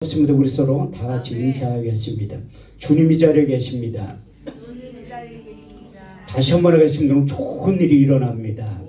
좋습니다. 우리 서로 다 같이 인사하겠습니다. 주님이 자리에 계십니다. 다시 한번 하겠습니다. 좋은 일이 일어납니다.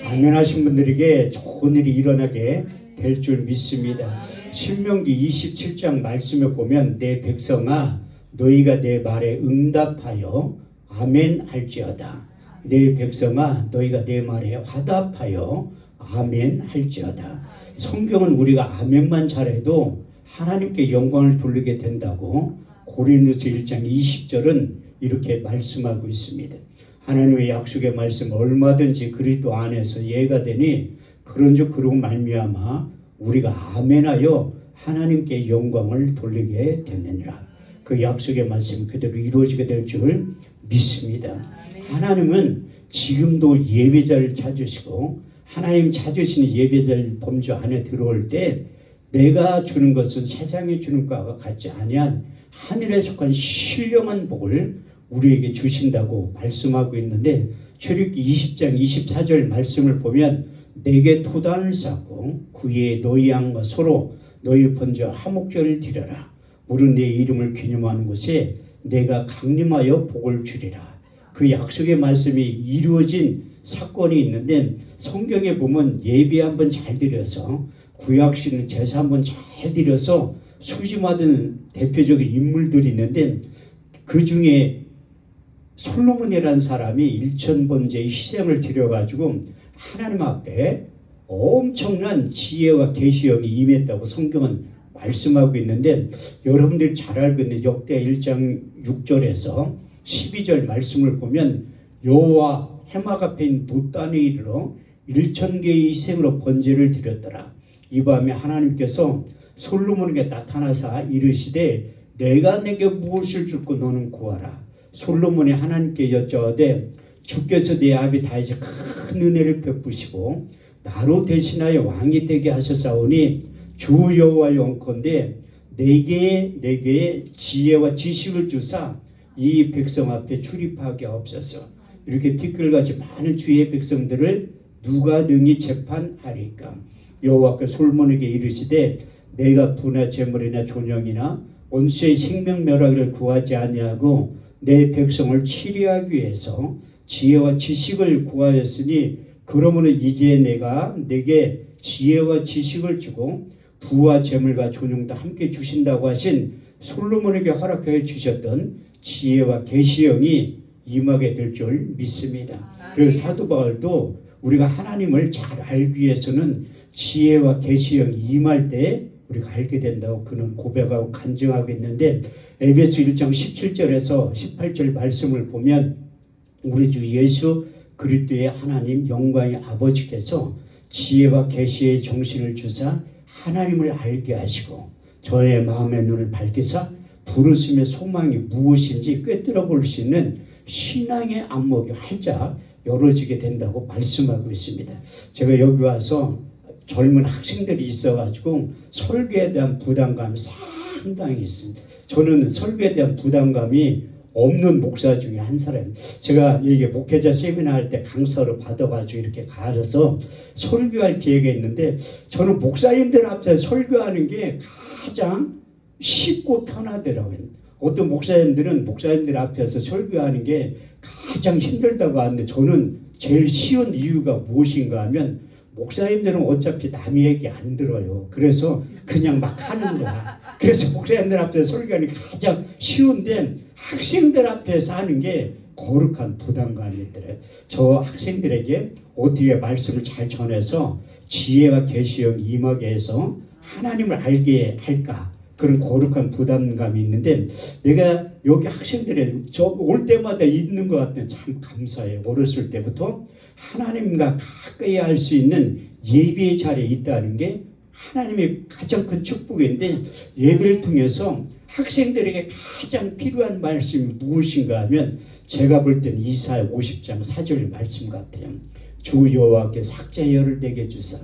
아멘 하신 분들에게 좋은 일이 일어나게 될 줄 믿습니다. 신명기 27장 말씀에 보면 내 백성아 너희가 내 말에 응답하여 아멘 할지어다. 내 백성아 너희가 내 말에 화답하여 아멘 할지어다. 성경은 우리가 아멘만 잘해도 하나님께 영광을 돌리게 된다고 고린도서 1장 20절은 이렇게 말씀하고 있습니다. 하나님의 약속의 말씀 얼마든지 그리스도 안에서 예가 되니 그런즉 그러고 말미암아 우리가 아멘하여 하나님께 영광을 돌리게 됐느니라. 그 약속의 말씀이 그대로 이루어지게 될 줄 믿습니다. 하나님은 지금도 예배자를 찾으시고 하나님 찾으시는 예배자를 범주 안에 들어올 때 내가 주는 것은 세상에 주는 것과 같지 아니한 하늘에 속한 신령한 복을 우리에게 주신다고 말씀하고 있는데 출애굽기 20장 24절 말씀을 보면 내게 토단을 쌓고 그 위에 너희 양과 소로 너희 번제와 화목제를 드려라. 물은 내 이름을 기념하는 곳에 내가 강림하여 복을 주리라. 그 약속의 말씀이 이루어진 사건이 있는데 성경에 보면 예배 한번 잘 드려서 구약시는 제사 한번 잘 드려서 수지받은 대표적인 인물들이 있는데 그 중에 솔로몬이라는 사람이 1000번제의 희생을 드려가지고 하나님 앞에 엄청난 지혜와 계시형이 임했다고 성경은 말씀하고 있는데 여러분들이 잘 알고 있는 역대 1장 6절에서 12절 말씀을 보면 여호와 해막 앞에 있는 돛단에 이르러 1000개의 희생으로 번제를 드렸더라. 이 밤에 하나님께서 솔로몬에게 나타나사 이르시되 내가 내게 무엇을 줄고 너는 구하라. 솔로몬이 하나님께 여쭤되 주께서 내 아비 다윗에 큰 은혜를 베푸시고 나로 대신하여 왕이 되게 하셨사오니 주 여호와 영컨대 내게 지혜와 지식을 주사 이 백성 앞에 출입하게 하옵소서. 이렇게 티끌같이 많은 주의 백성들을 누가 능히 재판하리까. 여호와께서 솔로몬에게 이르시되 내가 부나 재물이나 존영이나 원수의 생명멸하기를 구하지 아니하고 내 백성을 치료하기 위해서 지혜와 지식을 구하였으니 그러므로 이제 내가 내게 지혜와 지식을 주고 부와 재물과 존영도 함께 주신다고 하신 솔로몬에게 허락해 주셨던 지혜와 계시형이 임하게 될 줄 믿습니다. 그래서 사도 바울도 우리가 하나님을 잘 알기 위해서는 지혜와 계시형이 임할 때 우리가 알게 된다고 그는 고백하고 간증하고 있는데 에베소 1장 17절에서 18절 말씀을 보면 우리 주 예수 그리스도의 하나님 영광의 아버지께서 지혜와 계시의 정신을 주사 하나님을 알게 하시고 저의 마음의 눈을 밝히사 부르심의 소망이 무엇인지 꿰뚫어 볼 수 있는 신앙의 안목이 활짝 열어지게 된다고 말씀하고 있습니다. 제가 여기 와서 젊은 학생들이 있어가지고 설교에 대한 부담감이 상당히 있습니다. 저는 설교에 대한 부담감이 없는 목사 중에 한 사람입니다. 제가 이게 목회자 세미나 할 때 강사로 받아가지고 이렇게 가서 설교할 기회가 있는데 저는 목사님들 앞에서 설교하는 게 가장 쉽고 편하더라고요. 어떤 목사님들은 목사님들 앞에서 설교하는 게 가장 힘들다고 하는데 저는 제일 쉬운 이유가 무엇인가 하면 목사님들은 어차피 남의 얘기 안 들어요. 그래서 그냥 막 하는 거야. 그래서 목사님들 앞에서 설교하는 게 가장 쉬운데 학생들 앞에서 하는 게 거룩한 부담감이 있더래요. 저 학생들에게 어떻게 말씀을 잘 전해서 지혜와 계시형 임하게 해서 하나님을 알게 할까? 그런 거룩한 부담감이 있는데 내가 여기 학생들의 저 올 때마다 있는 것 같은 참 감사해요. 어렸을 때부터 하나님과 가까이 할 수 있는 예배의 자리에 있다는 게 하나님의 가장 큰 축복인데 예배를 통해서 학생들에게 가장 필요한 말씀이 무엇인가 하면 제가 볼 땐 이사야 50장 4절 말씀 같아요. 주 여호와께서 학자의 열을 내게 주사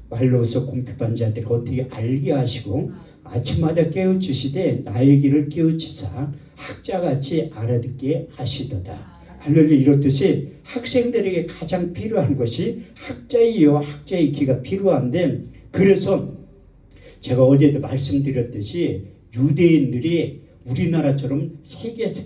말로서 궁핍한 자들을 어떻게 알게 하시고 아침마다 깨우치시되 나의 길을 깨우치사 학자같이 알아듣게 하시도다. 할렐루야. 이렇듯이 학생들에게 가장 필요한 것이 학자의 여 학자의 귀가 필요한데 그래서 제가 어제도 말씀드렸듯이 유대인들이 우리나라처럼 세계에서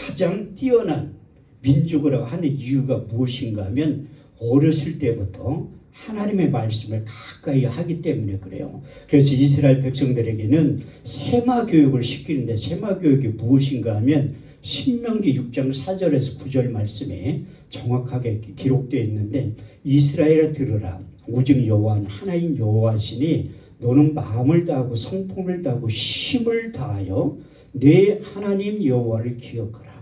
가장 뛰어난 민족이라고 하는 이유가 무엇인가 하면 어렸을 때부터 하나님의 말씀을 가까이 하기 때문에 그래요. 그래서 이스라엘 백성들에게는 세마 교육을 시키는데 세마 교육이 무엇인가 하면 신명기 6장 4절에서 9절 말씀에 정확하게 기록되어 있는데 이스라엘아 들으라 오직 여호와는 하나인 여호와시니 너는 마음을 다하고 성품을 다하고 힘을 다하여 내 하나님 여호와를 기억하라.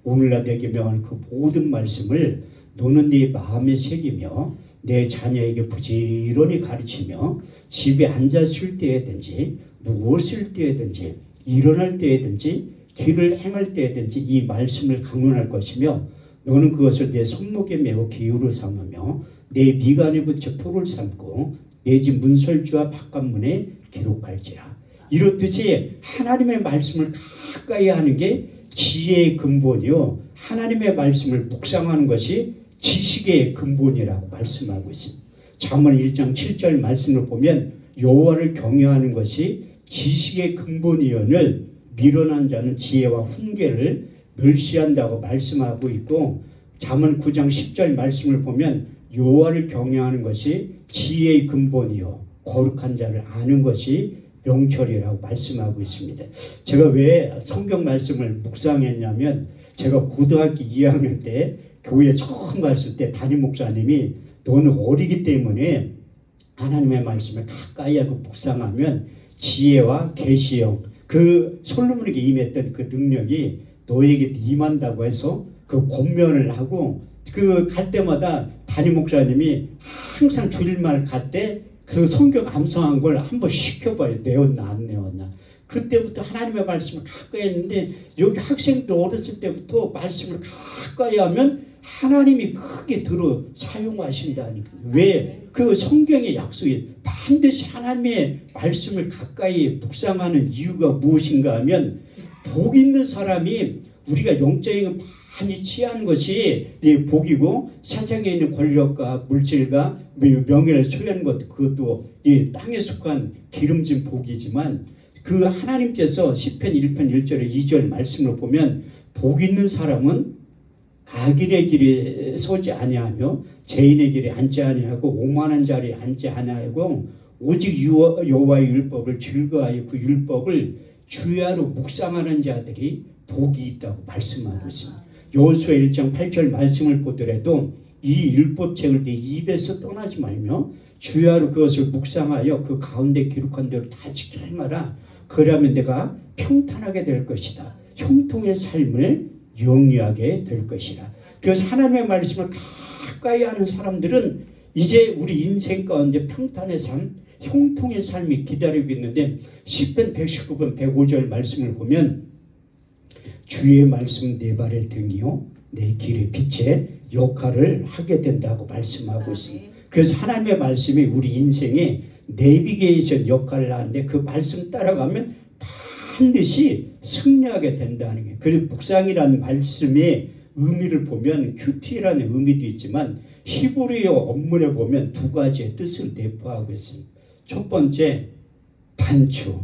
오늘날 내게 명한 그 모든 말씀을 너는 네 마음에 새기며 내 자녀에게 부지런히 가르치며 집에 앉았을 때에든지 누웠을 때에든지 일어날 때에든지 길을 행할 때에든지 이 말씀을 강론할 것이며 너는 그것을 내 손목에 메고 기울여 삼으며 내 미간에 붙여 표를 삼고 내 집 문설주와 바깥문에 기록할지라. 이렇듯이 하나님의 말씀을 가까이 하는 게 지혜의 근본이요 하나님의 말씀을 묵상하는 것이 지식의 근본이라고 말씀하고 있습니다. 잠언 1장 7절 말씀을 보면 여호와를 경외하는 것이 지식의 근본이언을 미련한 자는 지혜와 훈계를 멸시한다고 말씀하고 있고 잠언 9장 10절 말씀을 보면 여호와를 경외하는 것이 지혜의 근본이요 거룩한 자를 아는 것이 명철이라고 말씀하고 있습니다. 제가 왜 성경 말씀을 묵상했냐면 제가 고등학교 2학년 때 교회에 처음 갔을 때 담임 목사님이 너는 어리기 때문에 하나님의 말씀을 가까이 하고 묵상하면 지혜와 계시형 그 솔로몬에게 임했던 그 능력이 너에게 임한다고 해서 그 권면을 하고 그 갈 때마다 담임 목사님이 항상 주일날 갈 때 그 성경 암송한 걸 한번 시켜봐요. 내었나 안 내었나. 그때부터 하나님의 말씀을 가까이 했는데 여기 학생들 어렸을 때부터 말씀을 가까이 하면 하나님이 크게 들어 사용하신다니까. 왜? 그 성경의 약속이 반드시 하나님의 말씀을 가까이 묵상하는 이유가 무엇인가 하면 복 있는 사람이 우리가 영적인 많이 취한 것이 복이고 세상에 있는 권력과 물질과 명예를 소유하는 것 그것도 이 땅에 속한 기름진 복이지만 그 하나님께서 시편 1편 1절에 2절 말씀을 보면 복 있는 사람은 악인의 길에 서지 아니하며 죄인의 길에 앉지 아니하고 오만한 자리에 앉지 아니하고 오직 여호와의 율법을 즐거워하여 그 율법을 주야로 묵상하는 자들이 복이 있다고 말씀하고 있습니다. 여호수아 1장 8절 말씀을 보더라도 이 율법책을 내 입에서 떠나지 말며 주야로 그것을 묵상하여 그 가운데 기록한 대로 다 지켜 행하라. 그러면 내가 평탄하게 될 것이다. 형통의 삶을 영위하게 될 것이라. 그래서 하나님의 말씀을 가까이 하는 사람들은 이제 우리 인생 가운데 평탄의 삶, 형통의 삶이 기다리고 있는데 시편 119편 105절 말씀을 보면 주의 말씀 내 발의 등이요 내 길의 빛의 역할을 하게 된다고 말씀하고 있습니다. 그래서 하나님의 말씀이 우리 인생에 내비게이션 역할을 하는데 그 말씀 따라가면 반드시 승리하게 된다는 게. 그리고 묵상이라는 말씀의 의미를 보면 큐티라는 의미도 있지만 히브리어 원문에 보면 두 가지의 뜻을 내포하고 있습니다. 첫 번째 반추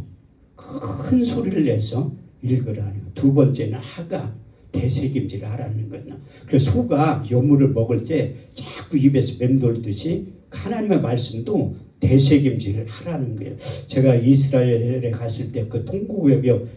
큰 소리를 내서 읽으라는 거. 두 번째는 하가 되새김질 하라는 거예요. 그래서 소가 여물을 먹을 때 자꾸 입에서 맴돌듯이 하나님의 말씀도 되새김질을 하라는 거예요. 제가 이스라엘에 갔을 때 그 통곡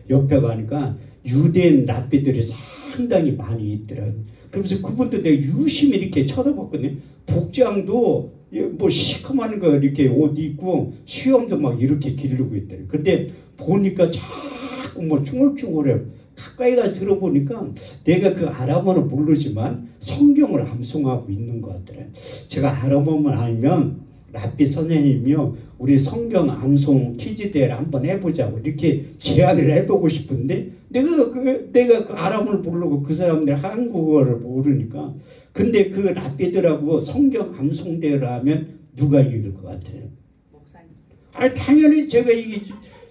옆에 가니까 유대인 랍비들이 상당히 많이 있더라고요. 그러면서 그분도 내가 유심히 이렇게 쳐다봤거든요. 복장도 뭐 시커먼 거 이렇게 옷 입고 수염도 막 이렇게 기르고 있더라고요. 근데 보니까 자꾸 뭐 중얼중얼해요. 가까이 가 들어보니까 내가 그 아람어는 모르지만 성경을 암송하고 있는 것 같더라고요. 제가 아람어만 알면 랍비 선생님이요 우리 성경 암송 퀴즈 대회를 한번 해보자고 이렇게 제안을 해보고 싶은데 내가 그 아람어를 모르고 그 사람들 한국어를 모르니까 근데 그 랍비들하고 성경 암송 대회를 하면 누가 이길 것 같아요? 목사님. 아니 당연히 제가 이게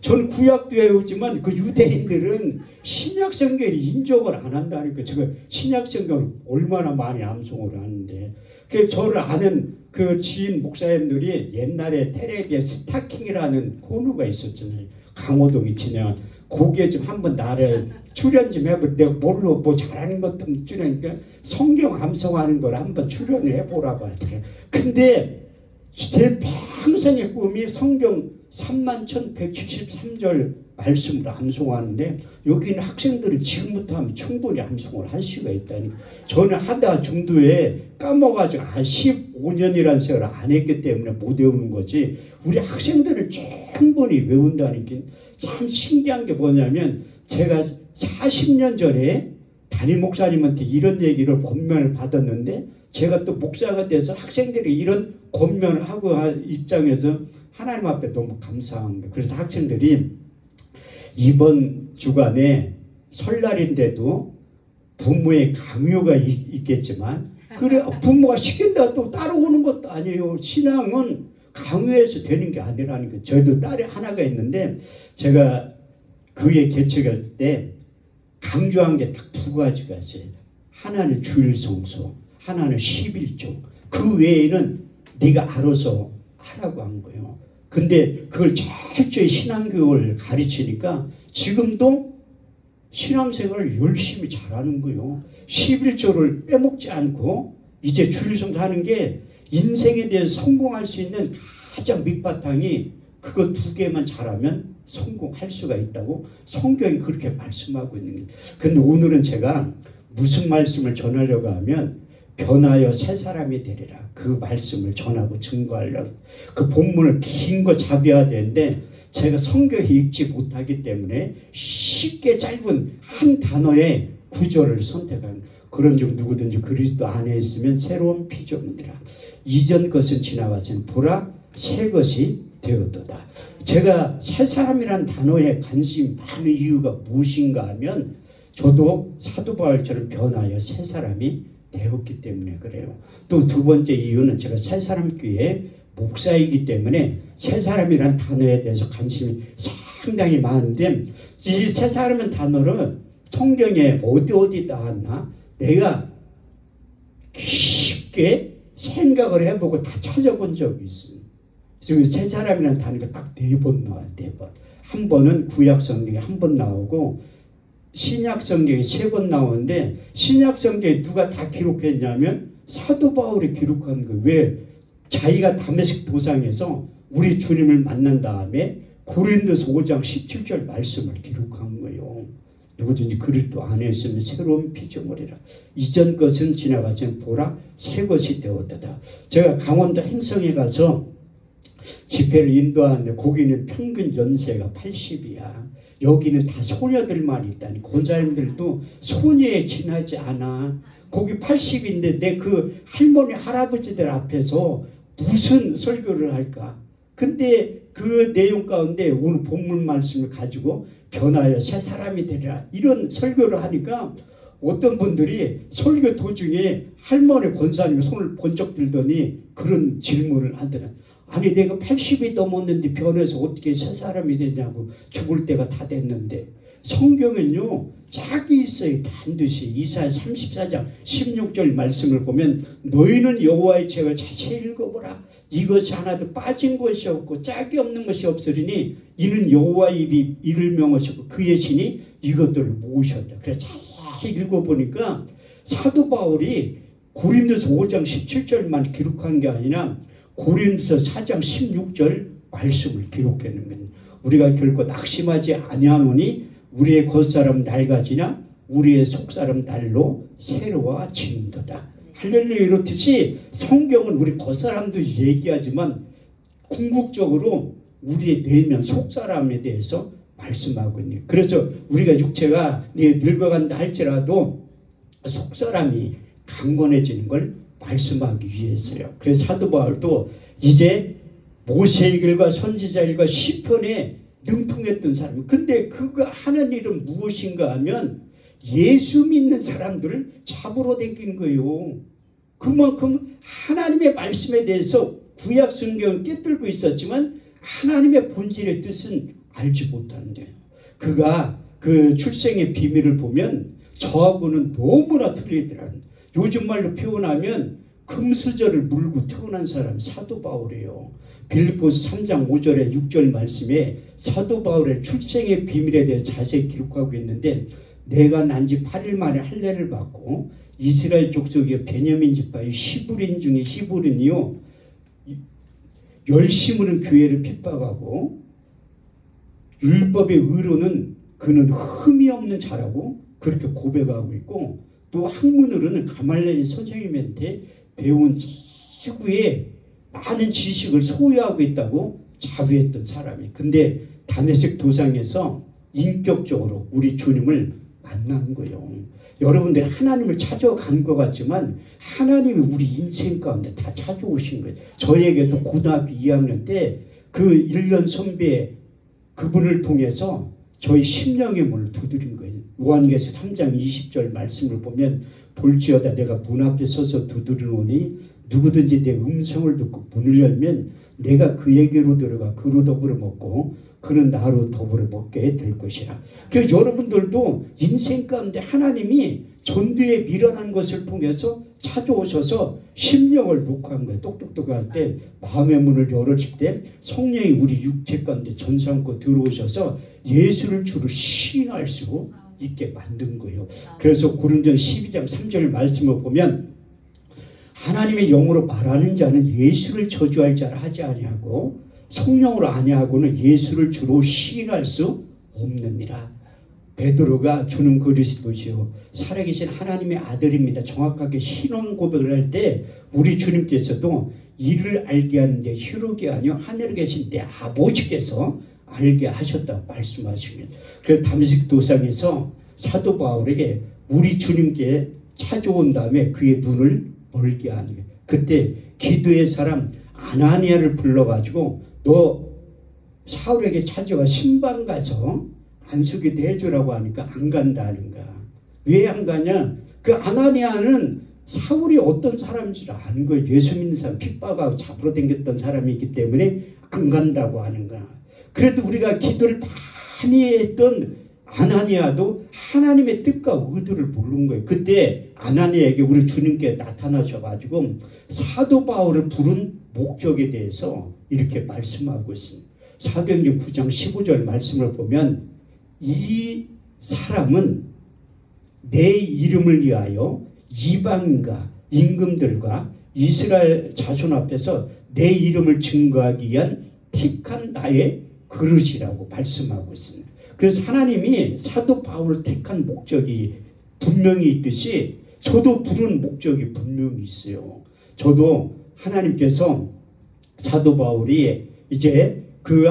저는 구약도 외우지만 그 유대인들은 신약 성경을 인정을 안 한다니까. 제가 신약 성경을 얼마나 많이 암송을 하는데 그 저를 아는 그 지인 목사님들이 옛날에 텔레비에 스타킹이라는 코너가 있었잖아요. 강호동이 진행한. 거기에 좀 한번 나를 출연 좀 해볼. 내가 뭘로 뭐 잘하는 것도 없으니까 성경 암송하는 걸 한번 출연을 해보라고 하더라고요. 근데 제 평생의 꿈이 성경 31,173절 말씀을 암송하는데 여기는 학생들은 지금부터 하면 충분히 암송을 할 수가 있다니까. 저는 하다 중도에 까먹어가지고 15년이라는 세월을 안 했기 때문에 못 외우는 거지, 우리 학생들은 충분히 외운다니까. 참 신기한 게 뭐냐면, 제가 40년 전에 담임 목사님한테 이런 얘기를 권면을 받았는데, 제가 또 목사가 돼서 학생들이 이런 권면을 하고 할 입장에서 하나님 앞에 너무 감사한 거예요. 그래서 학생들이 이번 주간에 설날인데도 부모의 강요가 있겠지만, 그래 부모가 시킨다고 또 따라오는 것도 아니에요. 신앙은 강요해서 되는 게 아니라니까. 저희도 딸이 하나가 있는데 제가 그의 개척할 때 강조한 게 딱 두 가지가 있어요. 하나는 주일 성수, 하나는 11조. 그 외에는 네가 알아서 하라고 한 거예요. 근데 그걸 철저히 신앙교육을 가르치니까 지금도 신앙생활을 열심히 잘하는 거예요. 11조를 빼먹지 않고 이제 주일성수 하는 게 인생에 대해서 성공할 수 있는 가장 밑바탕이 그거 두 개만 잘하면 성공할 수가 있다고 성경이 그렇게 말씀하고 있는 거예요. 근데 오늘은 제가 무슨 말씀을 전하려고 하면 변하여 새 사람이 되리라, 그 말씀을 전하고 증거하려고. 그 본문을 긴 거 잡아야 되는데 제가 성경을 읽지 못하기 때문에 쉽게 짧은 한 단어의 구절을 선택한. 그런 중 누구든지 그리스도 안에 있으면 새로운 피조물이라. 이전 것은 지나갔으니 보라 새 것이 되었도다. 제가 새 사람이란 단어에 관심이 많은 이유가 무엇인가 하면, 저도 사도 바울처럼 변하여 새 사람이 되었기 때문에 그래요. 또 두 번째 이유는 제가 새 사람 교회 목사이기 때문에 새 사람이란 단어에 대해서 관심이 상당히 많은데, 이 새 사람은 단어를 성경에 어디 나왔나 내가 깊게 생각을 해보고 다 찾아본 적이 있어요. 그래서 새 사람이라는 단어가 딱 4번 나와요. 4번. 한 번은 구약 성경에 한 번 나오고 신약 성경에 3번 나오는데, 신약 성경에 누가 다 기록했냐면 사도 바울이 기록한 거예요. 왜? 자기가 다메섹 도상에서 우리 주님을 만난 다음에 고린도서 5장 17절 말씀을 기록한 거예요. 누구든지 그리스도 안에 있으면 새로운 피조물이라. 이전 것은 지나갔으니 보라 새 것이 되었다. 제가 강원도 행성에 가서 집회를 인도하는데 거기는 평균 연세가 80이야. 여기는 다 소녀들만 있다니. 권사님들도 소녀에 지나지 않아. 거기 80인데 내 그 할머니 할아버지들 앞에서 무슨 설교를 할까? 근데 그 내용 가운데 오늘 본문 말씀을 가지고 변하여 새 사람이 되리라 이런 설교를 하니까 어떤 분들이 설교 도중에 할머니 권사님이 손을 번쩍 들더니 그런 질문을 하더라. 아니 내가 80이 넘었는데 변해서 어떻게 새 사람이 되냐고. 죽을 때가 다 됐는데. 성경은요 짝이 있어요. 반드시. 이사야 34장 16절 말씀을 보면 너희는 여호와의 책을 자세히 읽어보라. 이것이 하나도 빠진 것이 없고 짝이 없는 것이 없으리니 이는 여호와의 입이 이를 명하셨고 그의 신이 이것들을 모으셨다. 그래 자세히 읽어보니까 사도 바울이 고린도서 5장 17절만 기록한 게 아니라 고린도서 4장 16절 말씀을 기록했는 거예요. 우리가 결코 낙심하지 아니하노니 우리의 겉사람 낡아지나 우리의 속사람 날로 새로워진도다. 할렐루야. 이렇듯이 성경은 우리 겉사람도 얘기하지만 궁극적으로 우리의 내면 속사람에 대해서 말씀하고 있는. 그래서 우리가 육체가 늙어간다 할지라도 속사람이 강건해지는 걸 말씀하기 위해서요. 그래서 사도 바울도 이제 모세의 길과 선지자의 길과 시편에 능통했던 사람. 근데 그가 하는 일은 무엇인가 하면 예수 믿는 사람들을 잡으러 다닌 거예요. 그만큼 하나님의 말씀에 대해서 구약 성경을 깨뜨리고 있었지만 하나님의 본질의 뜻은 알지 못하는데요. 그가 그 출생의 비밀을 보면 저하고는 너무나 틀리더라고요. 요즘 말로 표현하면 금수저를 물고 태어난 사람 사도 바울이에요. 빌립보서 3장 5절에 6절 말씀에 사도 바울의 출생의 비밀에 대해 자세히 기록하고 있는데 내가 난 지 8일 만에 할례를 받고 이스라엘 족속의 베냐민 지파의 히브리인 중에 히브리인이요 열심으로는 교회를 핍박하고 율법의 의로는 그는 흠이 없는 자라고 그렇게 고백하고 있고 또 학문으로는 가말리엘 선생님한테 배운 최고의 많은 지식을 소유하고 있다고 자부했던 사람이. 근데 다메섹 도상에서 인격적으로 우리 주님을 만난 거예요. 여러분들이 하나님을 찾아간 것 같지만 하나님이 우리 인생 가운데 다 찾아오신 거예요. 저에게도 고등학교 2학년 때 그 1년 선배 그분을 통해서 저희 심령의 문을 두드린 거예요. 요한계시록 3장 20절 말씀을 보면 볼지어다 내가 문 앞에 서서 두드리노니 누구든지 내 음성을 듣고 문을 열면 내가 그에게로 들어가 그로 더불어 먹고 그는 나로 더불어 먹게 될 것이라. 그래서 여러분들도 인생 가운데 하나님이 전도에 미련한 것을 통해서 찾아오셔서 심령을 녹화한 거예요. 똑똑똑할 때 마음의 문을 열어줄 때 성령이 우리 육체 가운데 전사함고 들어오셔서 예수를 주로 시인할 수 있게 만든 거예요. 그래서 고린도전 12장 3절 말씀을 보면 하나님의 영으로 말하는 자는 예수를 저주할 자라 하지 아니하고 성령으로 아니하고는 예수를 주로 시인할 수 없느니라. 베드로가 주는 그리스도시요 살아계신 하나님의 아들입니다. 정확하게 신앙 고백을 할 때 우리 주님께서도 이를 알게 하는데 혈육이 아니요 하늘에 계신 내 아버지께서 알게 하셨다고 말씀하시면 그래서 다메섹 도상에서 사도 바울에게 우리 주님께 찾아온 다음에 그의 눈을 멀게 하는 거예요. 그때 기도의 사람 아나니아를 불러가지고 너 사울에게 찾아와 신방 가서 안수기도 해주라고 하니까 안 간다는 거야. 왜 안 가냐? 그 아나니아는 사울이 어떤 사람인지 아는 거예요. 예수 믿는 사람 핍박하고 잡으러 다녔던 사람이기 때문에 안 간다고 하는 거야. 그래도 우리가 기도를 많이 했던 아나니아도 하나님의 뜻과 의도를 모르는 거예요. 그때 아나니아에게 우리 주님께 나타나셔가지고 사도 바울을 부른 목적에 대해서 이렇게 말씀하고 있습니다. 사도행전 9장 15절 말씀을 보면 이 사람은 내 이름을 위하여 이방인과 임금들과 이스라엘 자손 앞에서 내 이름을 증거하기 위한 택한 나의 그릇이라고 말씀하고 있습니다. 그래서 하나님이 사도 바울을 택한 목적이 분명히 있듯이 저도 부른 목적이 분명히 있어요. 저도 하나님께서 사도 바울이 이제 그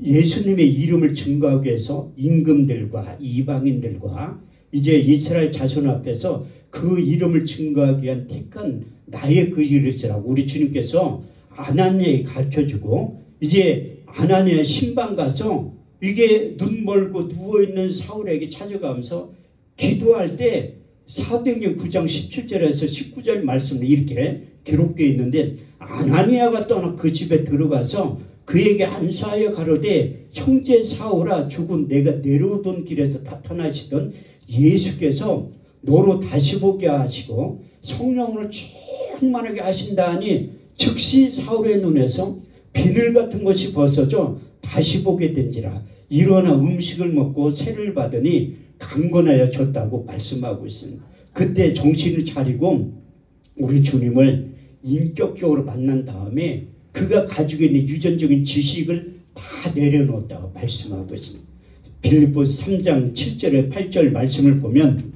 예수님의 이름을 증거하기 위해서 임금들과 이방인들과 이제 이스라엘 자손 앞에서 그 이름을 증거하기 위한 택한 나의 그 이름이라고 우리 주님께서 아나니아에 가르쳐주고 이제 아나니아 신방 가서 이게 눈 멀고 누워있는 사울에게 찾아가면서 기도할 때 사도행전 9장 17절에서 19절 말씀을 이렇게 기록되어 있는데 아나니아가 떠나 그 집에 들어가서 그에게 안수하여 가로되 형제 사울아 죽은 내가 내려오던 길에서 나타나시던 예수께서 너로 다시 보게 하시고 성령으로 충만하게 하신다니 즉시 사울의 눈에서 비늘 같은 것이 벗어져 다시 보게 된지라. 일어나 음식을 먹고 세를 받으니 강건하여졌다고 말씀하고 있습니다. 그때 정신을 차리고 우리 주님을 인격적으로 만난 다음에 그가 가지고 있는 유전적인 지식을 다 내려놓았다고 말씀하고 있습니다. 빌립보서 3장 7절에 8절 말씀을 보면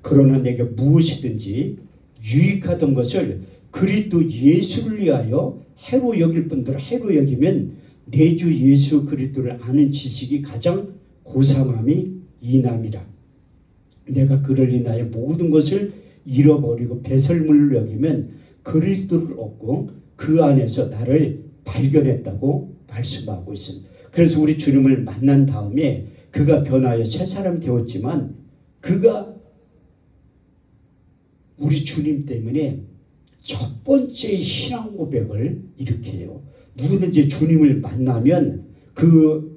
그러나 내게 무엇이든지 유익하던 것을 그리스도 예수를 위하여 해로 여길 분들 해로 여기면 내 주 예수 그리스도를 아는 지식이 가장 고상함이 이남이라. 내가 그를 인하여 모든 것을 잃어버리고 배설물을 여기면 그리스도를 얻고 그 안에서 나를 발견했다고 말씀하고 있습니다. 그래서 우리 주님을 만난 다음에 그가 변하여 새 사람이 되었지만 그가 우리 주님 때문에 첫 번째 신앙 고백을 이렇게 해요. 누구든지 주님을 만나면 그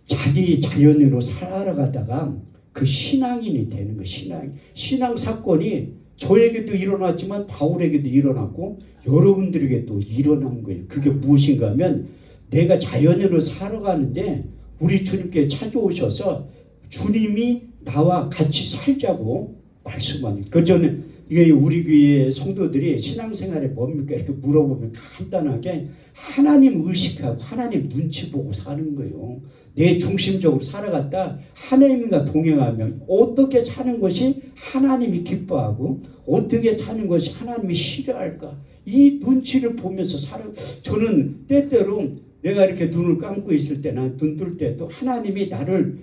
자기 자연으로 살아가다가 그 신앙인이 되는 거. 신앙 사건이 저에게도 일어났지만 바울에게도 일어났고 여러분들에게도 일어난 거예요. 그게 무엇인가 하면 내가 자연으로 살아가는데 우리 주님께 찾아오셔서 주님이 나와 같이 살자고 말씀하는 거예요. 저는 이게 우리 교회 성도들이 신앙생활에 뭡니까? 이렇게 물어보면 간단하게 하나님 의식하고 하나님 눈치 보고 사는 거예요. 내 중심적으로 살아갔다 하나님과 동행하면 어떻게 사는 것이 하나님이 기뻐하고 어떻게 사는 것이 하나님이 싫어할까? 이 눈치를 보면서 저는 때때로 내가 이렇게 눈을 감고 있을 때나 눈 뜰 때도 하나님이 나를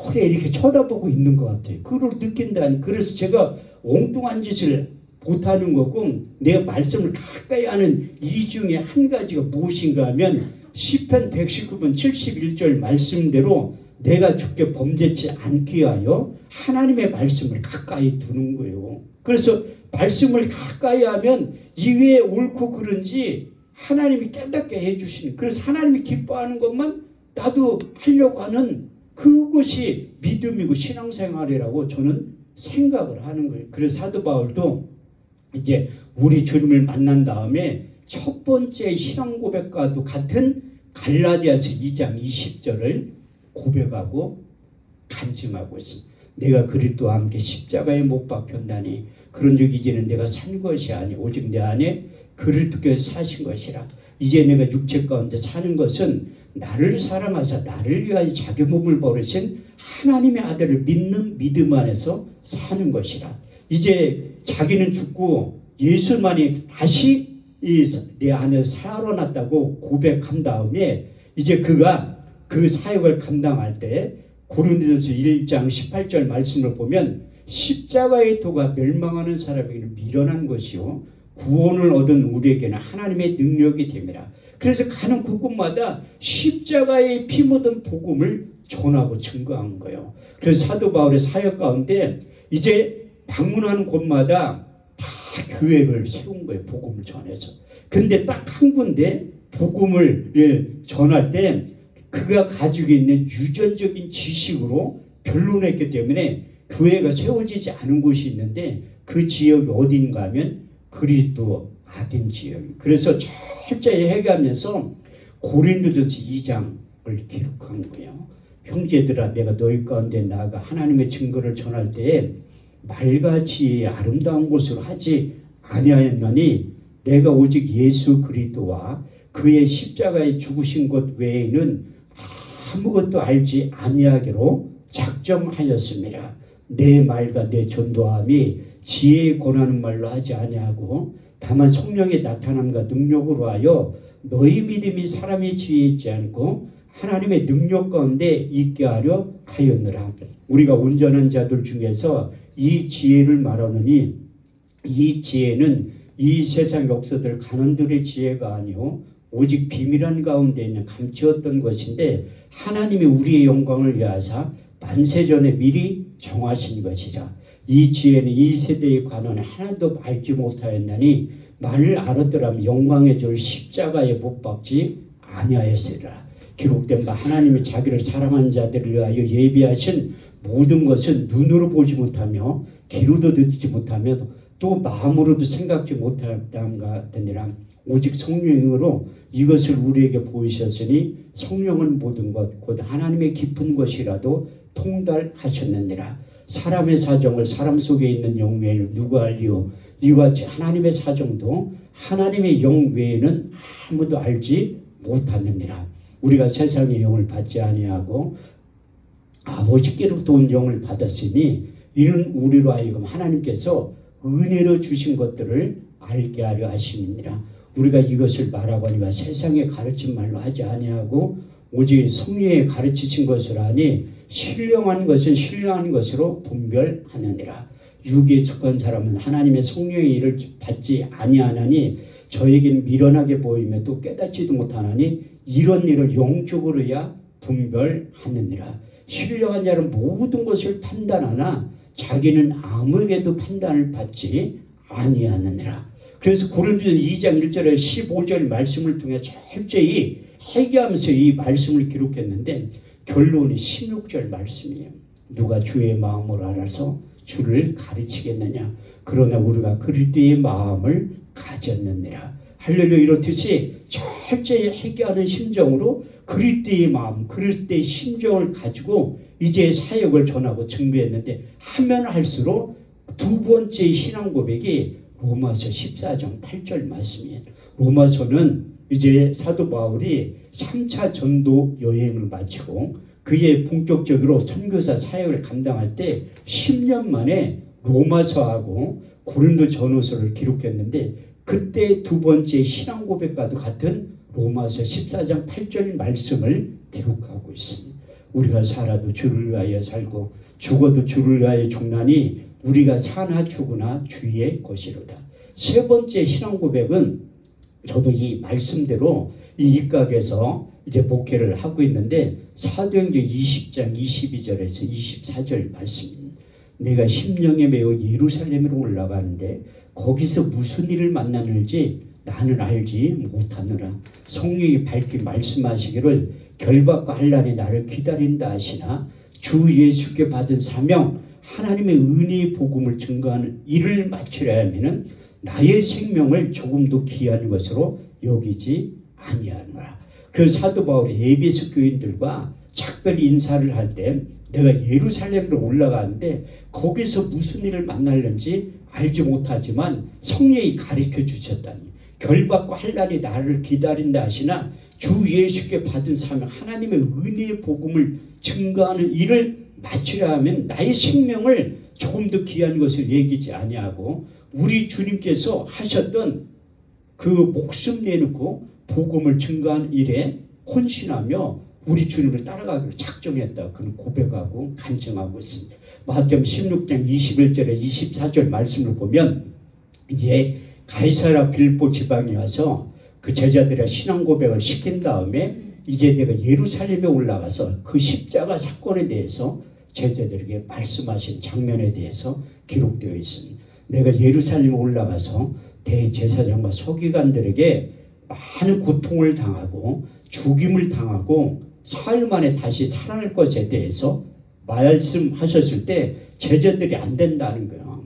오래 이렇게 쳐다보고 있는 것 같아요. 그걸 느낀다니. 그래서 제가 엉뚱한 짓을 못하는 거고 내 말씀을 가까이 하는 이 중에 한 가지가 무엇인가 하면 시편 119편 71절 말씀대로 내가 주께 범죄치 않게 하여 하나님의 말씀을 가까이 두는 거예요. 그래서 말씀을 가까이 하면 이게 옳고 그른지 하나님이 깨닫게 해주시는, 그래서 하나님이 기뻐하는 것만 나도 하려고 하는 그것이 믿음이고 신앙생활이라고 저는 생각을 하는 거예요. 그래서 사도 바울도 이제 우리 주님을 만난 다음에 첫 번째 신앙 고백과도 같은 갈라디아서 2장 20절을 고백하고 간증하고 있습니다. 내가 그리스도와 함께 십자가에 못 박혔나니 그런즉 이제는 내가 산 것이 아니 오직 내 안에 그리스도께서 사신 것이라. 이제 내가 육체 가운데 사는 것은 나를 사랑하사 나를 위하여 자기 몸을 버리신 하나님의 아들을 믿는 믿음 안에서 사는 것이라. 이제 자기는 죽고 예수만이 다시 내 안에 살아났다고 고백한 다음에 이제 그가 그 사역을 감당할 때 고린도전서 1장 18절 말씀을 보면 십자가의 도가 멸망하는 사람에게는 미련한 것이요 구원을 얻은 우리에게는 하나님의 능력이 됨이라. 그래서 가는 곳곳마다 십자가의 피 묻은 복음을 전하고 증거한 거예요. 그래서 사도 바울의 사역 가운데 이제 방문하는 곳마다 다 교회를 세운 거예요. 복음을 전해서. 근데 딱 한 군데 복음을 전할 때 그가 가지고 있는 유전적인 지식으로 변론했기 때문에 교회가 세워지지 않은 곳이 있는데 그 지역이 어디인가 하면 그리스도 아덴 지역이에요. 그래서 철저히 해가면서 고린도전서 2장을 기록한 거예요. 형제들아 내가 너희 가운데 나아가 하나님의 증거를 전할 때에 말같이 아름다운 것으로 하지 아니하였나니 내가 오직 예수 그리스도와 그의 십자가에 죽으신 것 외에는 아무것도 알지 아니하기로 작정하였습니다. 내 말과 내 전도함이 지혜에 권하는 말로 하지 아니하고 다만 성령의 나타남과 능력으로 하여 너희 믿음이 사람의 지혜에 있지 않고 하나님의 능력 가운데 있게 하려 하였느라. 우리가 온전한 자들 중에서 이 지혜를 말하느니 이 지혜는 이 세상 역사들 가난들의 지혜가 아니오 오직 비밀한 가운데 있는 감추었던 것인데 하나님이 우리의 영광을 위하사 만세전에 미리 정하신 것이라. 이 지혜는 이 세대의 관원에 하나도 알지 못하였나니 만일 알았더라면 영광의 줄 십자가에 못 박지 아니하였으리라. 기록된 바 하나님이 자기를 사랑하는 자들을 위하여 예비하신 모든 것은 눈으로 보지 못하며 귀로도 듣지 못하며 또 마음으로도 생각지 못함 같으니라. 오직 성령으로 이것을 우리에게 보이셨으니 성령은 모든 것 곧 하나님의 깊은 것이라도 통달하셨느니라. 사람의 사정을 사람 속에 있는 영 외에는 누가 알리오. 이와 같이 하나님의 사정도 하나님의 영 외에는 아무도 알지 못하느니라. 우리가 세상의 영을 받지 아니하고 아버지께로부터 온 영을 받았으니 이는 우리로 하여금 하나님께서 은혜로 주신 것들을 알게 하려 하심이니라. 우리가 이것을 말하고 하니까 세상에 가르친 말로 하지 아니하고 오직 성령에 가르치신 것을 하니 신령한 것은 신령한 것으로 분별하느니라. 육에 속한 사람은 하나님의 성령의 일을 받지 아니하나니 저에게는 미련하게 보이며 또 깨닫지도 못하나니 이런 일을 영적으로야 분별하느니라. 신령한 자는 모든 것을 판단하나 자기는 아무에게도 판단을 받지 아니하느니라. 그래서 고린도전서 2장 1절에 15절 말씀을 통해 철저히 회개하면서 이 말씀을 기록했는데 결론이 16절 말씀이에요. 누가 주의 마음을 알아서 주를 가르치겠느냐. 그러나 우리가 그리스도의 마음을 가졌느니라. 할렐루야. 이렇듯이 철저히 회개하는 심정으로 그리스도의 마음, 그리스도의 심정을 가지고 이제 사역을 전하고 증거했는데 하면 할수록 두 번째 신앙 고백이 로마서 14장 8절 말씀이에요. 로마서는 이제 사도 바울이 3차 전도 여행을 마치고 그의 본격적으로 선교사 사역을 감당할 때 10년 만에 로마서하고 고린도 전후서를 기록했는데 그때 두 번째 신앙 고백과도 같은 로마서 14장 8절 말씀을 기록하고 있습니다. 우리가 살아도 주를 위하여 살고 죽어도 주를 위하여 죽나니 우리가 사나 죽으나 주의 것이로다. 세 번째 신앙 고백은 저도 이 말씀대로 이 입각에서 이제 목회를 하고 있는데 사도행전 20장 22절에서 24절 말씀입니다. 내가 심령에 매어 예루살렘으로 올라가는데 거기서 무슨 일을 만나는지 나는 알지 못하느라. 성령이 밝히 말씀하시기를 결박과 환난이 나를 기다린다 하시나 주 예수께 받은 사명 하나님의 은혜의 복음을 증거하는 일을 마치려 하면은 나의 생명을 조금도 귀한 것으로 여기지 아니하노라. 그래서 사도 바울이 에베소 교인들과 작별 인사를 할 때 내가 예루살렘으로 올라가는데 거기서 무슨 일을 만날는지 알지 못하지만 성령이 가르쳐 주셨다니 결박과 환난이 나를 기다린다 하시나 주 예수께 받은 사명 하나님의 은혜의 복음을 증거하는 일을 마치려 하면 나의 생명을 조금 더 귀한 것을 얘기지 아니하고 우리 주님께서 하셨던 그 목숨 내놓고 복음을 증거하는 일에 헌신하며 우리 주님을 따라가기로 작정했다. 그는 고백하고 간증하고 있습니다. 마태복음 16장 21절에 24절 말씀을 보면 이제 가이사랴 빌보 지방에 와서 그 제자들의 신앙 고백을 시킨 다음에 이제 내가 예루살렘에 올라가서 그 십자가 사건에 대해서 제자들에게 말씀하신 장면에 대해서 기록되어 있습니다. 내가 예루살렘에 올라가서 대제사장과 서기관들에게 많은 고통을 당하고 죽임을 당하고 사흘 만에 다시 살아날 것에 대해서 말씀하셨을 때 제자들이 안 된다는 거예요.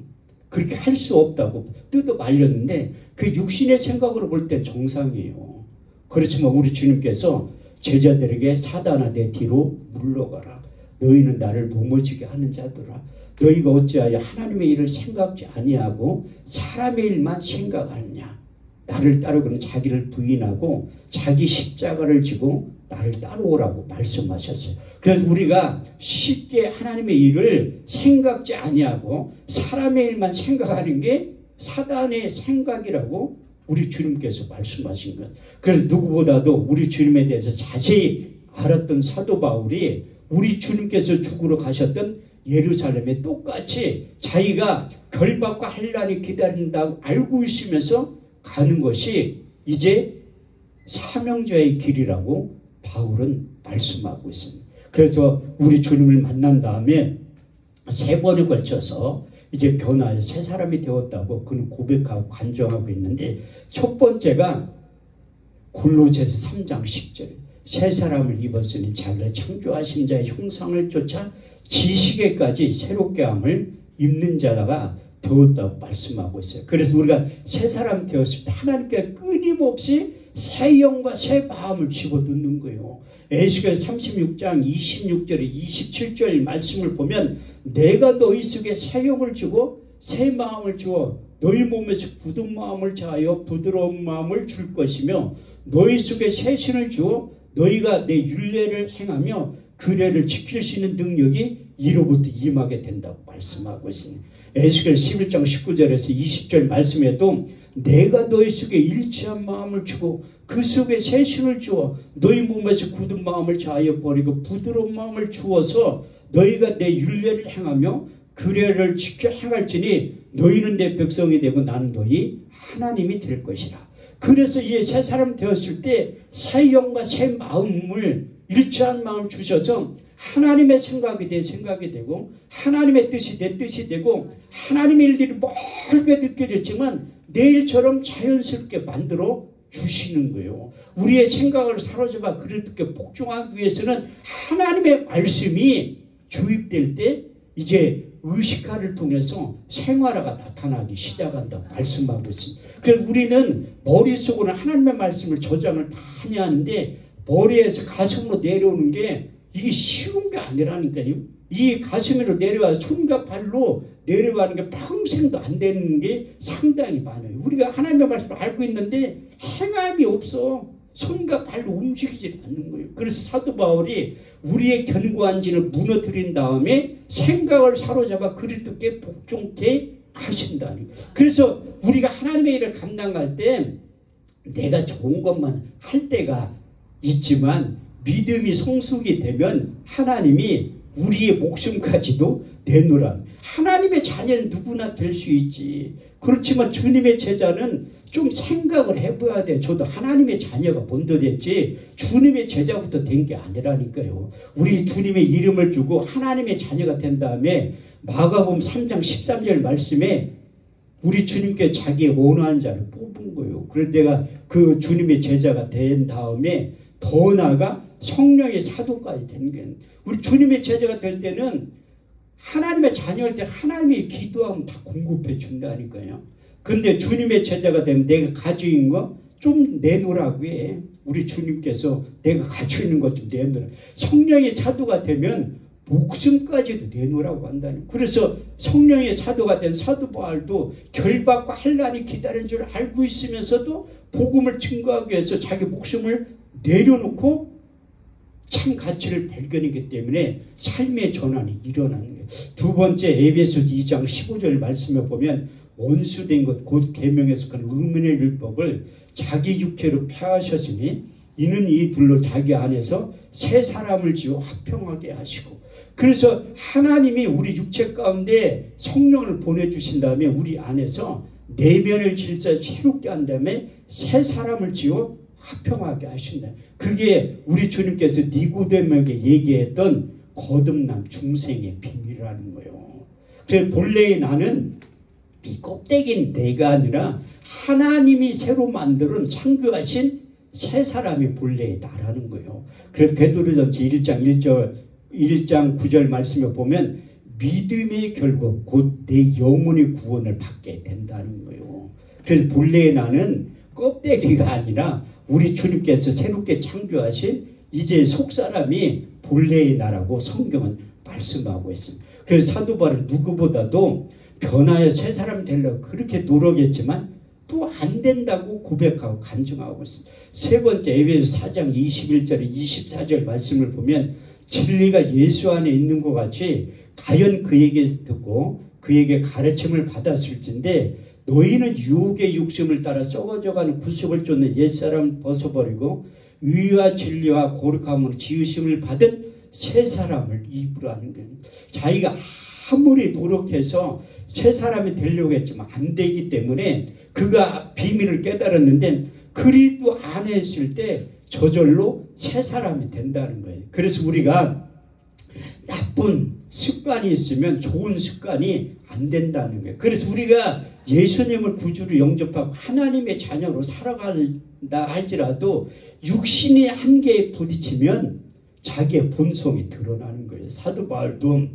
그렇게 할 수 없다고 뜯어 말렸는데 그 육신의 생각으로 볼 땐 정상이에요. 그렇지만 우리 주님께서 제자들에게 사단아 내 뒤로 물러가라. 너희는 나를 넘어지게 하는 자들아. 너희가 어찌하여 하나님의 일을 생각지 아니하고 사람의 일만 생각하느냐. 나를 따르고는 자기를 부인하고 자기 십자가를 지고 나를 따라오라고 말씀하셨어요. 그래서 우리가 쉽게 하나님의 일을 생각지 아니하고 사람의 일만 생각하는 게 사단의 생각이라고 우리 주님께서 말씀하신 것. 그래서 누구보다도 우리 주님에 대해서 자세히 알았던 사도 바울이 우리 주님께서 죽으러 가셨던 예루살렘에 똑같이 자기가 결박과 환난이 기다린다고 알고 있으면서 가는 것이 이제 사명자의 길이라고 바울은 말씀하고 있습니다. 그래서 우리 주님을 만난 다음에 세 번에 걸쳐서 이제 변화해 새 사람이 되었다고 그는 고백하고 간증하고 있는데 첫 번째가 골로새서 3장 10절 새 사람을 입었으니 자기를 창조하신 자의 형상을 쫓아 지식에까지 새롭게 함을 입는 자가 되었다고 말씀하고 있어요. 그래서 우리가 새 사람 되었을 때 하나님께 끊임없이 새 영과 새 마음을 집어넣는 거예요. 에스겔 36장 26절에 27절 말씀을 보면 내가 너희 속에 새 영을 주고 새 마음을 주어 너희 몸에서 굳은 마음을 자하여 부드러운 마음을 줄 것이며 너희 속에 새 신을 주어 너희가 내 율례를 행하며 규례를 지킬 수 있는 능력이 이로부터 임하게 된다고 말씀하고 있습니다. 에스겔 11장 19절에서 20절 말씀에도 내가 너희 속에 일치한 마음을 주고 그 속에 새 신을 주어 너희 몸에서 굳은 마음을 자하여 버리고 부드러운 마음을 주어서 너희가 내 율례를 행하며 규례를 지켜 행할지니 너희는 내 백성이 되고 나는 너희 하나님이 될 것이라. 그래서 이 새 사람 되었을 때 새 영과 새 마음을 일치한 마음을 주셔서 하나님의 생각이 내 생각이 되고 하나님의 뜻이 내 뜻이 되고 하나님의 일들이 멀게 느껴졌지만 내 일처럼 자연스럽게 만들어 주시는 거예요. 우리의 생각을 사로잡아 그렇게 복종하기 위해서는 하나님의 말씀이 주입될 때 이제 의식화를 통해서 생활화가 나타나기 시작한다고 말씀하고 있습니다. 그래서 우리는 머릿속으로 하나님의 말씀을 저장을 많이 하는데 머리에서 가슴으로 내려오는 게 이게 쉬운 게 아니라니까요. 이 가슴으로 내려와서 손과 발로 내려가는 게 평생도 안 되는 게 상당히 많아요. 우리가 하나님의 말씀을 알고 있는데 행함이 없어. 손과 발로 움직이지 않는 거예요. 그래서 사도 바울이 우리의 견고한 진을 무너뜨린 다음에 생각을 사로잡아 그리스도께 복종케 하신다는 거예요. 그래서 우리가 하나님의 일을 감당할 때 내가 좋은 것만 할 때가 있지만 믿음이 성숙이 되면 하나님이 우리의 목숨까지도 내놓으라. 하나님의 자녀는 누구나 될 수 있지. 그렇지만 주님의 제자는 좀 생각을 해봐야 돼. 저도 하나님의 자녀가 먼저 됐지 주님의 제자부터 된 게 아니라니까요. 우리 주님의 이름을 주고 하나님의 자녀가 된 다음에 마가복음 3장 13절 말씀에 우리 주님께 자기의 원하는 자를 뽑은 거예요. 그래서 내가 그 주님의 제자가 된 다음에 더 나아가 성령의 사도까지 된 거예요. 우리 주님의 제자가 될 때는 하나님의 자녀일 때 하나님이 기도하면 다 공급해 준다니까요. 근데 주님의 제자가 되면 내가 가지고 있는 거 좀 내놓으라고 해. 우리 주님께서 내가 가지고 있는 것 좀 내놓으라. 성령의 사도가 되면 목숨까지도 내놓으라고 한다니. 그래서 성령의 사도가 된 사도 바울도 결박과 환난이 기다리는 줄 알고 있으면서도 복음을 증거하기 위해서 자기 목숨을 내려놓고 참 가치를 발견했기 때문에 삶의 전환이 일어나는 거예요. 두 번째 에베소 2장 15절 말씀에 보면 원수된 것 곧 계명에 속한 의문의 율법을 자기 육체로 폐하셨으니 이는 이 둘로 자기 안에서 새 사람을 지어 화평하게 하시고. 그래서 하나님이 우리 육체 가운데 성령을 보내주신 다음에 우리 안에서 내면을 질서 새롭게 한 다음에 새 사람을 지어 화평하게 하신다. 그게 우리 주님께서 니고데모에게 얘기했던 거듭난 중생의 비밀이라는 거예요. 그래서 본래의 나는 이 껍데기는 내가 아니라 하나님이 새로 만드는 창조하신 새 사람이 본래의 나라는 거예요. 그래서 베드로전서 1장 9절 말씀에 보면 믿음의 결국 곧 내 영혼의 구원을 받게 된다는 거예요. 그래서 본래의 나는 껍데기가 아니라 우리 주님께서 새롭게 창조하신 이제 속사람이 본래의 나라고 성경은 말씀하고 있습니다. 그래서 사도 바울은 누구보다도 변화의 새 사람이 되려고 그렇게 노력했지만 또 안 된다고 고백하고 간증하고 있습니다. 세 번째 에베소 4장 21절에 24절 말씀을 보면 진리가 예수 안에 있는 것 같이 과연 그에게 듣고 그에게 가르침을 받았을진데 너희는 유혹의 욕심을 따라 썩어져가는 구속을 쫓는 옛사람을 벗어버리고 의와 진리와 거룩함으로 지으심을 받은 새 사람을 입으라는 거예요. 자기가 아무리 노력해서 새 사람이 되려고 했지만 안 되기 때문에 그가 비밀을 깨달았는데 그리스도 안에 있을 때 저절로 새 사람이 된다는 거예요. 그래서 우리가 나쁜 습관이 있으면 좋은 습관이 안 된다는 거예요. 그래서 우리가 예수님을 구주로 영접하고 하나님의 자녀로 살아간다 할지라도 육신의 한계에 부딪히면 자기의 본성이 드러나는 거예요. 사도 바울도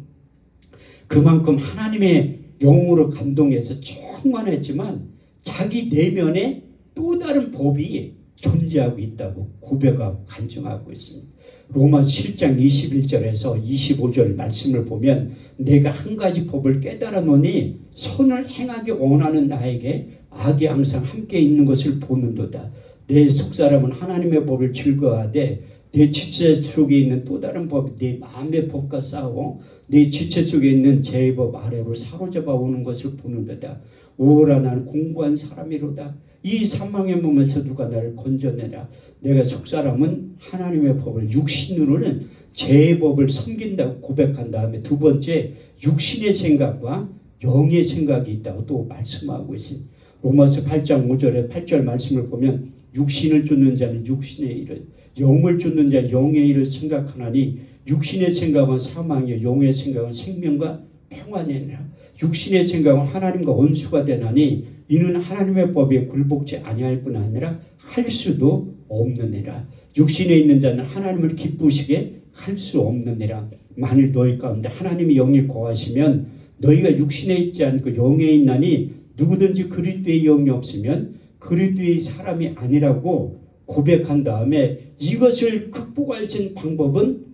그만큼 하나님의 영으로 감동해서 충만했지만 자기 내면에 또 다른 법이 존재하고 있다고 고백하고 간증하고 있습니다. 로마서 7장 21절에서 25절 말씀을 보면 내가 한 가지 법을 깨달았노니 선을 행하기 원하는 나에게 악이 항상 함께 있는 것을 보는도다. 내 속사람은 하나님의 법을 즐거워하되 내 지체 속에 있는 또 다른 법, 내 마음의 법과 싸워 내 지체 속에 있는 죄의 법 아래로 사로잡아 오는 것을 보는도다. 오라 나는 공고한 사람이로다. 이 사망의 몸에서 누가 나를 건져내라. 내가 속사람은 하나님의 법을 육신으로는 죄의 법을 섬긴다고 고백한 다음에 두 번째 육신의 생각과 영의 생각이 있다고 또 말씀하고 있습니다. 로마서 8장 5절에 8절 말씀을 보면 육신을 쫓는 자는 육신의 일을 영을 쫓는 자는 영의 일을 생각하나니 육신의 생각은 사망이요 영의 생각은 생명과 평안이니라. 육신의 생각은 하나님과 원수가 되나니 이는 하나님의 법에 굴복지 아니할 뿐 아니라 할 수도 없느니라. 육신에 있는 자는 하나님을 기쁘시게 할 수 없느니라. 만일 너희 가운데 하나님이 영이 거하시면 너희가 육신에 있지 않고 영에 있나니 누구든지 그리스도의 영이 없으면 그리스도의 사람이 아니라고 고백한 다음에 이것을 극복할 수 있는 방법은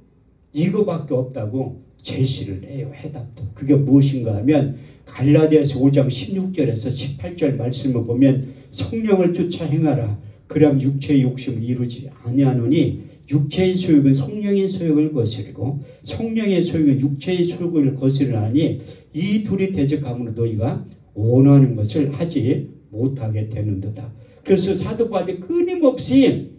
이거밖에 없다고 제시를 해요. 해답도. 그게 무엇인가 하면 갈라디아서 5장 16절에서 18절 말씀을 보면 성령을 쫓아 행하라. 그럼 육체의 욕심을 이루지 아니하노니 육체의 소욕은 성령의 소욕을 거스르고 성령의 소욕은 육체의 소욕을 거스르나니 이 둘이 대적함으로 너희가 원하는 것을 하지 못하게 되는도다. 그래서 사도 바울이 끊임없이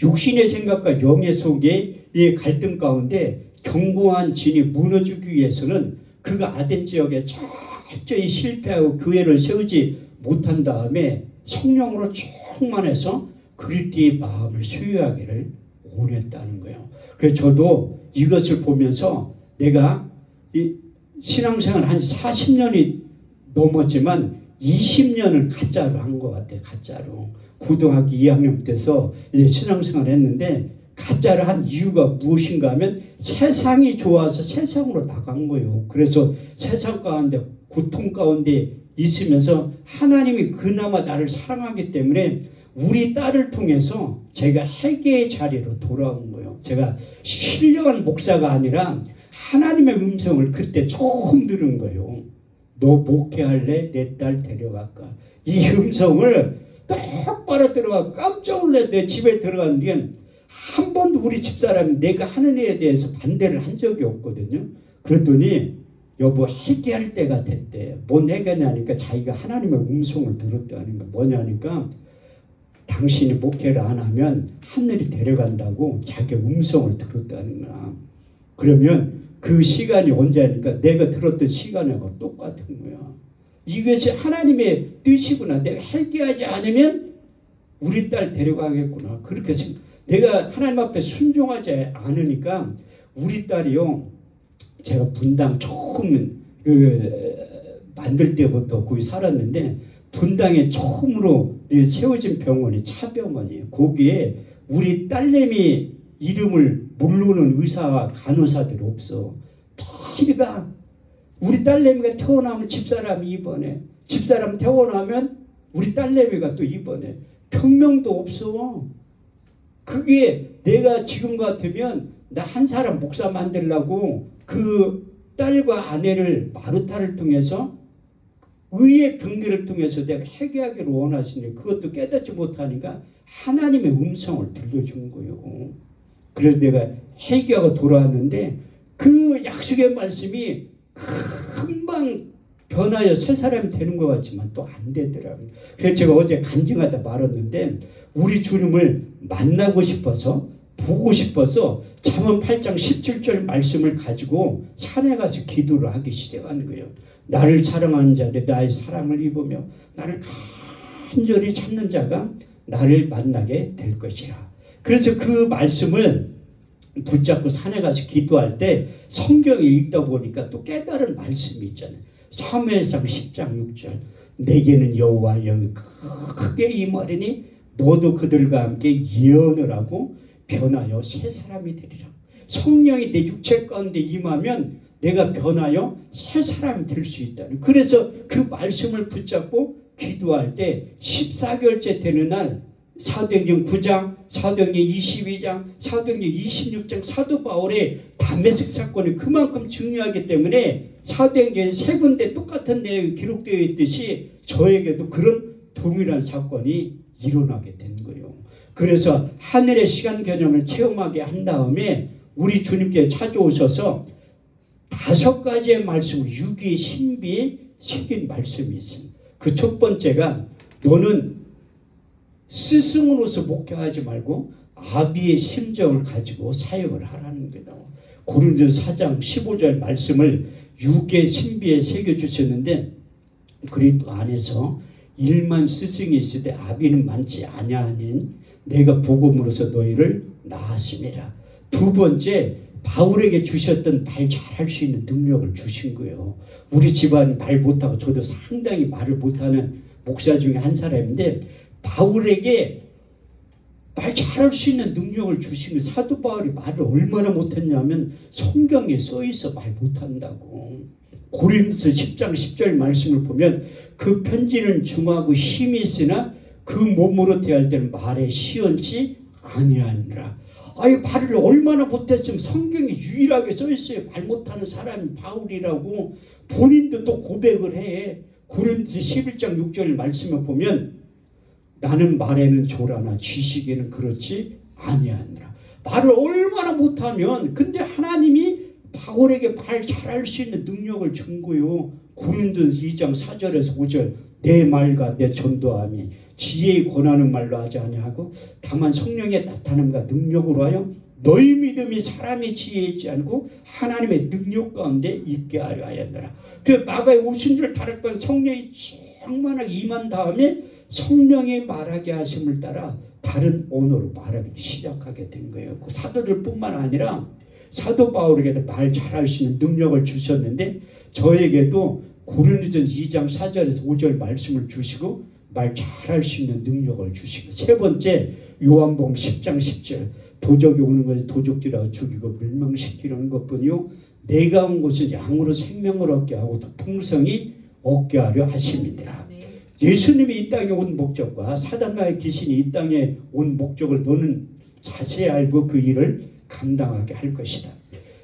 육신의 생각과 영의 속에 이 갈등 가운데 견고한 진이 무너지기 위해서는 그가 아덴 지역에 철저히 실패하고 교회를 세우지 못한 다음에 성령으로 충만해서 그리스도의 마음을 소유하기를 원했다는 거예요. 그래서 저도 이것을 보면서 내가 이 신앙생활 한 40년이 넘었지만 20년을 가짜로 한 것 같아요. 가짜로. 고등학교 2학년 때서 이제 신앙생활을 했는데 가짜를 한 이유가 무엇인가 하면 세상이 좋아서 세상으로 나간 거예요. 그래서 세상 가운데 고통 가운데 있으면서 하나님이 그나마 나를 사랑하기 때문에 우리 딸을 통해서 제가 회개의 자리로 돌아온 거예요. 제가 신령한 목사가 아니라 하나님의 음성을 그때 처음 들은 거예요. 너 목회할래? 내 딸 데려갈까? 이 음성을 똑바로 들어가 깜짝 놀래 내 집에 들어갔는데 한 번도 우리 집사람이 내가 하는 일에 대해서 반대를 한 적이 없거든요. 그랬더니 여보 회개할 때가 됐대. 뭔 회개냐니까 자기가 하나님의 음성을 들었다는 거. 뭐냐니까 당신이 목회를 안 하면 하늘이 데려간다고 자기 음성을 들었다는 거야. 그러면 그 시간이 언제니까 내가 들었던 시간하고 똑같은 거야. 이것이 하나님의 뜻이구나. 내가 회개하지 않으면 우리 딸 데려가겠구나. 그렇게 내가 하나님 앞에 순종하지 않으니까 우리 딸이요. 제가 분당 처음 만들 때부터 거기 살았는데 분당에 처음으로 세워진 병원이 차병원이에요. 거기에 우리 딸내미 이름을 모르는 의사와 간호사들이 없어. 피가 우리 딸내미가 태어나면 집사람이 입원해. 집사람 태어나면 우리 딸내미가 또 입원해. 병명도 없어. 그게 내가 지금 같으면 나 한 사람 목사 만들려고 그 딸과 아내를 마르타를 통해서 의의 병기를 통해서 내가 회개하기를 원하시니 그것도 깨닫지 못하니까 하나님의 음성을 들려준 거예요. 그래서 내가 회개하고 돌아왔는데 그 약속의 말씀이 금방 변하여 새 사람이 되는 것 같지만 또 안 되더라고요. 그래서 제가 어제 간증하다 말았는데 우리 주님을 만나고 싶어서 보고 싶어서 잠언 8장 17절 말씀을 가지고 산에 가서 기도를 하기 시작하는 거예요. 나를 사랑하는 자들 나의 사랑을 입으며 나를 간절히 찾는 자가 나를 만나게 될 것이라. 그래서 그 말씀을 붙잡고 산에 가서 기도할 때 성경에 읽다 보니까 또 깨달은 말씀이 있잖아요. 사무엘상 10장 6절 내게는 여호와의 영이 크게 임하리니 너도 그들과 함께 예언을 하고 변하여 새 사람이 되리라. 성령이 내 육체 가운데 임하면 내가 변하여 새 사람이 될 수 있다는. 그래서 그 말씀을 붙잡고 기도할 때 14개월째 되는 날 사도행전 9장, 사도행전 22장, 사도행전 26장 사도 바울의 다메섹 사건이 그만큼 중요하기 때문에 사도행전 세 군데 똑같은 내용이 기록되어 있듯이 저에게도 그런 동일한 사건이 일어나게 된 거예요. 그래서 하늘의 시간 개념을 체험하게 한 다음에 우리 주님께 찾아오셔서 5가지의 말씀을 유기의 신비에 새긴 말씀이 있습니다. 그 첫 번째가 너는 스승으로서 목회하지 말고 아비의 심정을 가지고 사역을 하라는 거예요. 고린도서 4장 15절 말씀을 유기의 신비에 새겨주셨는데 그리스도 안에서 일만 스승이 있을 때 아비는 많지 아니하니 내가 복음으로서 너희를 낳았음이라. 두 번째 바울에게 주셨던 말 잘할 수 있는 능력을 주신 거예요. 우리 집안이 말 못하고 저도 상당히 말을 못하는 목사 중에 한 사람인데 바울에게 말 잘할 수 있는 능력을 주신 거예요. 사도 바울이 말을 얼마나 못했냐면 성경에 써있어 말 못한다고. 고린도서 10장 10절 말씀을 보면 그 편지는 중하고 힘이 있으나 그 몸으로 대할 때는 말에 시원치 아니하니라. 아유, 말을 얼마나 못했으면 성경에 유일하게 써있어요. 말 못하는 사람이 바울이라고 본인도 또 고백을 해. 고린도서 11장 6절 말씀을 보면 나는 말에는 조라나 지식에는 그렇지 아니하니라. 말을 얼마나 못하면 근데 하나님이 바울에게 말 잘할 수 있는 능력을 준 거요. 고린도서 2장 4절에서 5절 내 말과 내 전도함이 지혜의 권하는 말로 하지 아니하고 다만 성령의 나타남과 능력으로 하여 너희 믿음이 사람의 지혜에 있지 않고 하나님의 능력 가운데 있게 하려 하였노라. 그 마가의 오순절 다락방 성령이 충만하게 임한 다음에 성령이 말하게 하심을 따라 다른 언어로 말하기 시작하게 된 거예요. 그 사도들 뿐만 아니라 사도 바울에게도 말 잘할 수 있는 능력을 주셨는데 저에게도 고린도전서 2장 4절에서 5절 말씀을 주시고 말 잘할 수 있는 능력을 주시고 세 번째 요한복음 10장 10절 도적이 오는 것을 도적질하고 죽이고 멸망시키려는 것뿐이요 내가 온 것은 양으로 생명을 얻게 하고 또 풍성히 얻게 하려 하심이니라. 예수님이 이 땅에 온 목적과 사단나의 귀신이 이 땅에 온 목적을 너는 자세히 알고 그 일을 감당하게 할 것이다.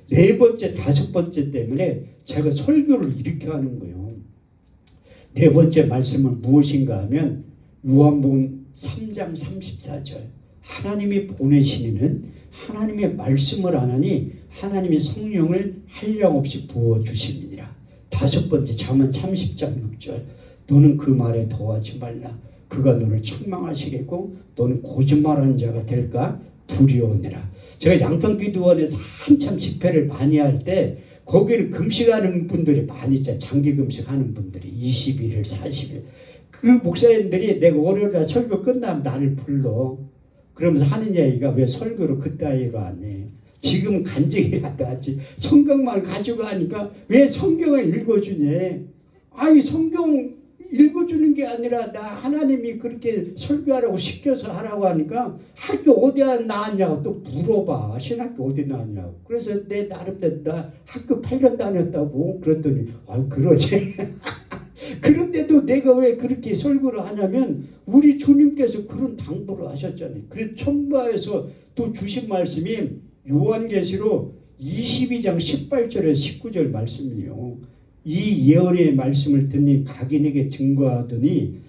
네 번째, 다섯 번째 때문에 제가 설교를 이렇게 하는 거예요. 네 번째 말씀은 무엇인가 하면 요한복음 3장 34절 하나님이 보내시는 하나님의 말씀을 안 하니 하나님의 성령을 한량없이 부어주심이니라. 다섯 번째 잠언 30장 6절 너는 그 말에 더하지 말라. 그가 너를 책망하시겠고 너는 거짓말하는 자가 될까 두려우니라. 제가 양평기도원에서 한참 집회를 많이 할 때 거기는 금식하는 분들이 많이 있잖아요. 장기 금식하는 분들이 21일 40일 그 목사님들이 내가 월요일날 설교 끝나면 나를 불러. 그러면서 하는 얘기가 왜 설교를 그따위로 안 해. 지금 간증이라도 하지. 성경만 가지고 하니까 왜 성경을 읽어주냐. 아니 성경 읽어주는 게 아니라 나 하나님이 그렇게 설교하라고 시켜서 하라고 하니까 학교 어디 나왔냐고 또 물어봐. 신학교 어디 나왔냐고. 그래서 내 나름대로 나 학교 8년 다녔다고 그랬더니 아유 그러지. 그런데도 내가 왜 그렇게 설교를 하냐면 우리 주님께서 그런 당부를 하셨잖아요. 그래서 첨부해서 또 주신 말씀이 요한계시록 22장 18절에서 19절 말씀이에요. 이 예언의 말씀을 듣니 각인에게 증거하더니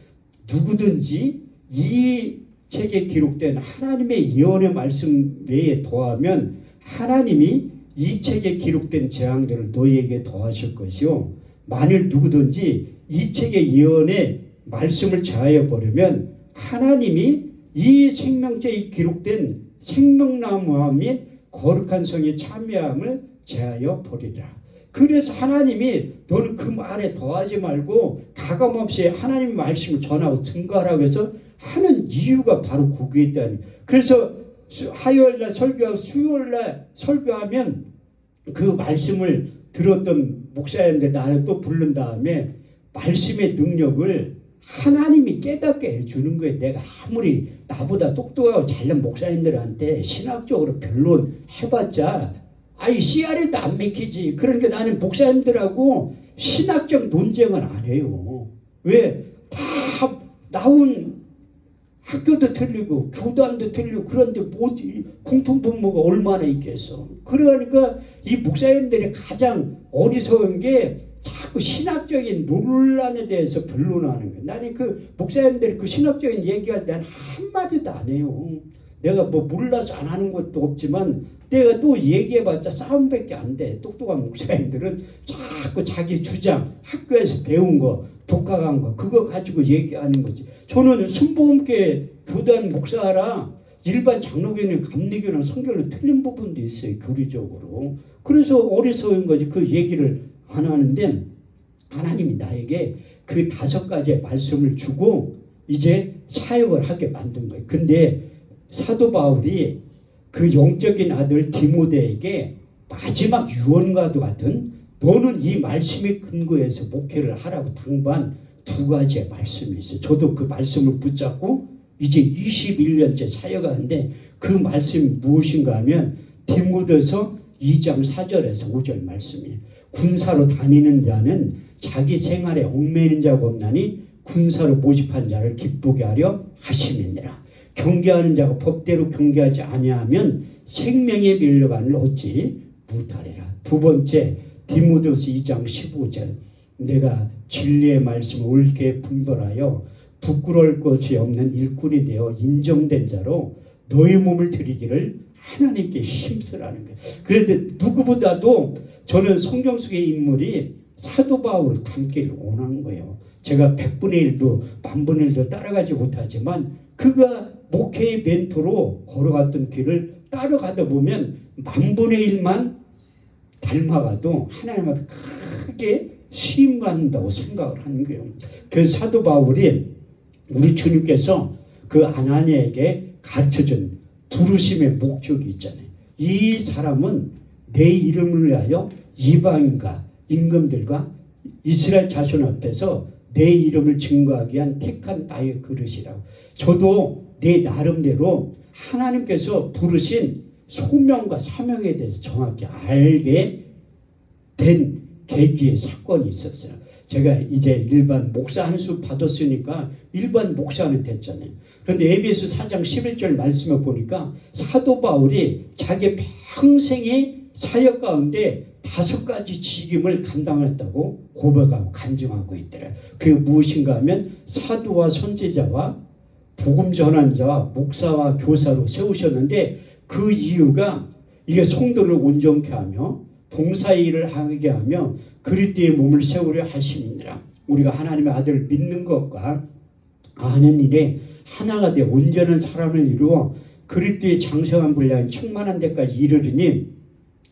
누구든지 이 책에 기록된 하나님의 예언의 말씀 외에 더하면 하나님이 이 책에 기록된 재앙들을 너희에게 더하실 것이요 만일 누구든지 이 책의 예언의 말씀을 제하여 버리면 하나님이 이 생명책에 기록된 생명나무와 및 거룩한 성의 참여함을 제하여 버리라. 그래서 하나님이 너는 그 말에 더하지 말고 가감없이 하나님의 말씀을 전하고 증거하라고 해서 하는 이유가 바로 거기에 있다니. 그래서 화요일날 설교하고 수요일날 설교하면 그 말씀을 들었던 목사님들 나를 또 부른 다음에 말씀의 능력을 하나님이 깨닫게 해주는 거예요. 내가 아무리 나보다 똑똑하고 잘난 목사님들한테 신학적으로 변론 해봤자 아이 CR에도 안 맥히지. 그러니까 나는 목사님들하고 신학적 논쟁을 안 해요. 왜? 다 나온 학교도 틀리고 교단도 틀리고 그런데 뭐지 공통분모가 얼마나 있겠어. 그러니까 이 목사님들이 가장 어리석은 게 자꾸 신학적인 논란에 대해서 변론하는 거예요. 나는 그 목사님들이 그 신학적인 얘기할 때 한마디도 안 해요. 내가 뭐 몰라서 안 하는 것도 없지만 내가 또 얘기해봤자 싸움밖에 안 돼. 똑똑한 목사님들은 자꾸 자기 주장, 학교에서 배운 거, 독학한 거 그거 가지고 얘기하는 거지. 저는 순복음교회 교단 목사라 일반 장로교는 감리교는 성경은 틀린 부분도 있어요. 교리적으로. 그래서 어리석은 거지. 그 얘기를 안 하는데 하나님이 나에게 그 5가지의 말씀을 주고 이제 사역을 하게 만든 거예요. 근데 사도 바울이 그 영적인 아들 디모데에게 마지막 유언과도 같은 너는 이 말씀의 근거에서 목회를 하라고 당부한 2가지의 말씀이 있어요. 저도 그 말씀을 붙잡고 이제 21년째 사역하는데 그 말씀이 무엇인가 하면 디모데서 2장 4절에서 5절 말씀이에요. 군사로 다니는 자는 자기 생활에 얽매이는 자가 없나니 군사로 모집한 자를 기쁘게 하려 하심이니라. 경계하는 자가 법대로 경계하지 아니하면 생명의 면류관을 얻지 못하리라. 두 번째, 디모데후서 2장 15절. 내가 진리의 말씀을 옳게 분별하여 부끄러울 것이 없는 일꾼이 되어 인정된 자로 너희 몸을 드리기를 하나님께 힘쓰라는 거예요. 그런데 누구보다도 저는 성경 속의 인물이 사도 바울을 닮기를 원하는 거예요. 제가 100분의 1도 10,000분의 1도 따라가지 못하지만 그가 목회의 멘토로 걸어갔던 길을 따라가다 보면 10,000분의 1만 닮아가도 하나님 앞에 크게 수임받는다고 생각을 하는 거예요. 그래서 사도 바울이 우리 주님께서 그 아나니에게 가르쳐준 부르심의 목적이 있잖아요. 이 사람은 내 이름을 위하여 이방인과 임금들과 이스라엘 자손 앞에서 내 이름을 증거하기 위한 택한 나의 그릇이라고. 저도 내 나름대로 하나님께서 부르신 소명과 사명에 대해서 정확히 알게 된 계기의 사건이 있었어요. 제가 이제 일반 목사 한 수 받았으니까 일반 목사는 됐잖아요. 그런데 에베소 4장 11절 말씀을 보니까 사도 바울이 자기 평생의 사역 가운데 5가지 직임을 감당했다고 고백하고 간증하고 있더래요. 그게 무엇인가 하면 사도와 선지자와 복음 전환자와 목사와 교사로 세우셨는데 그 이유가 이게 성도를 온전케 하며 봉사의 일을 하게 하며 그리스도의 몸을 세우려 하심이니라. 우리가 하나님의 아들을 믿는 것과 아는 일에 하나가 되어 온전한 사람을 이루어 그리스도의 장성한 분량이 충만한 데까지 이르리니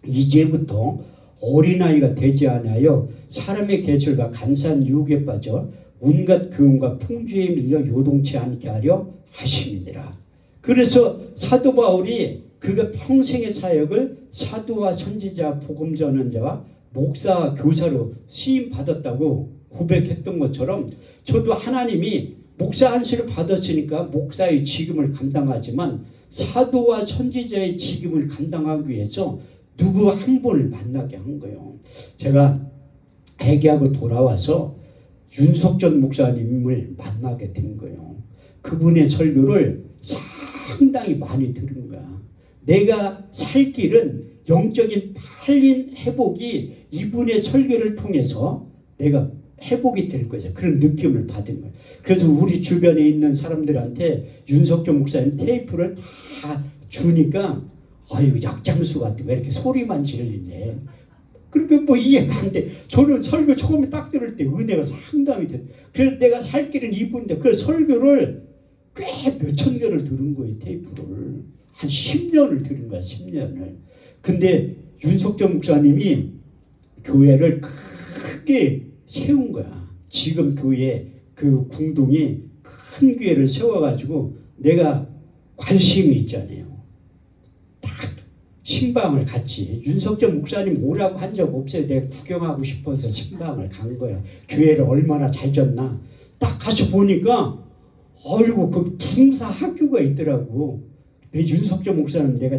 이제부터 어린아이가 되지 않아요 사람의 계절과 간사한 유혹에 빠져 온갖 교훈과 풍주에 밀려 요동치 않게 하려 하심이니라. 그래서 사도 바울이 그가 평생의 사역을 사도와 선지자, 복음 전환자와 목사와 교사로 시임받았다고 고백했던 것처럼 저도 하나님이 목사 안수를 받았으니까 목사의 직임을 감당하지만 사도와 선지자의 직임을 감당하기 위해서 누구 한 분을 만나게 한 거예요. 제가 회개하고 돌아와서 윤석전 목사님을 만나게 된 거예요. 그분의 설교를 상당히 많이 들은 거야. 내가 살 길은 영적인 팔린 회복이 이분의 설교를 통해서 내가 회복이 될 거죠. 그런 느낌을 받은 거예요. 그래서 우리 주변에 있는 사람들한테 윤석전 목사님 테이프를 다 주니까 아유 약장수 같아. 왜 이렇게 소리만 지르냐. 그러니까 뭐 이해가 안 돼. 저는 설교 처음에 딱 들을 때 은혜가 상당히 됐. 그래서 내가 살 길은 이분인데 그 설교를 꽤 몇천 개를 들은 거예요. 테이프를. 한 10년을 들은 거야. 10년을. 근데 윤석전 목사님이 교회를 크게 세운 거야. 지금 교회 그 궁둥이 큰 교회를 세워가지고 내가 관심이 있잖아요. 딱 신방을 갔지. 윤석전 목사님 오라고 한 적 없어요. 내가 구경하고 싶어서 신방을 간 거야. 교회를 얼마나 잘 졌나. 딱 가서 보니까 아이고 거기 붕사 학교가 있더라고. 내 윤석전 목사님 내가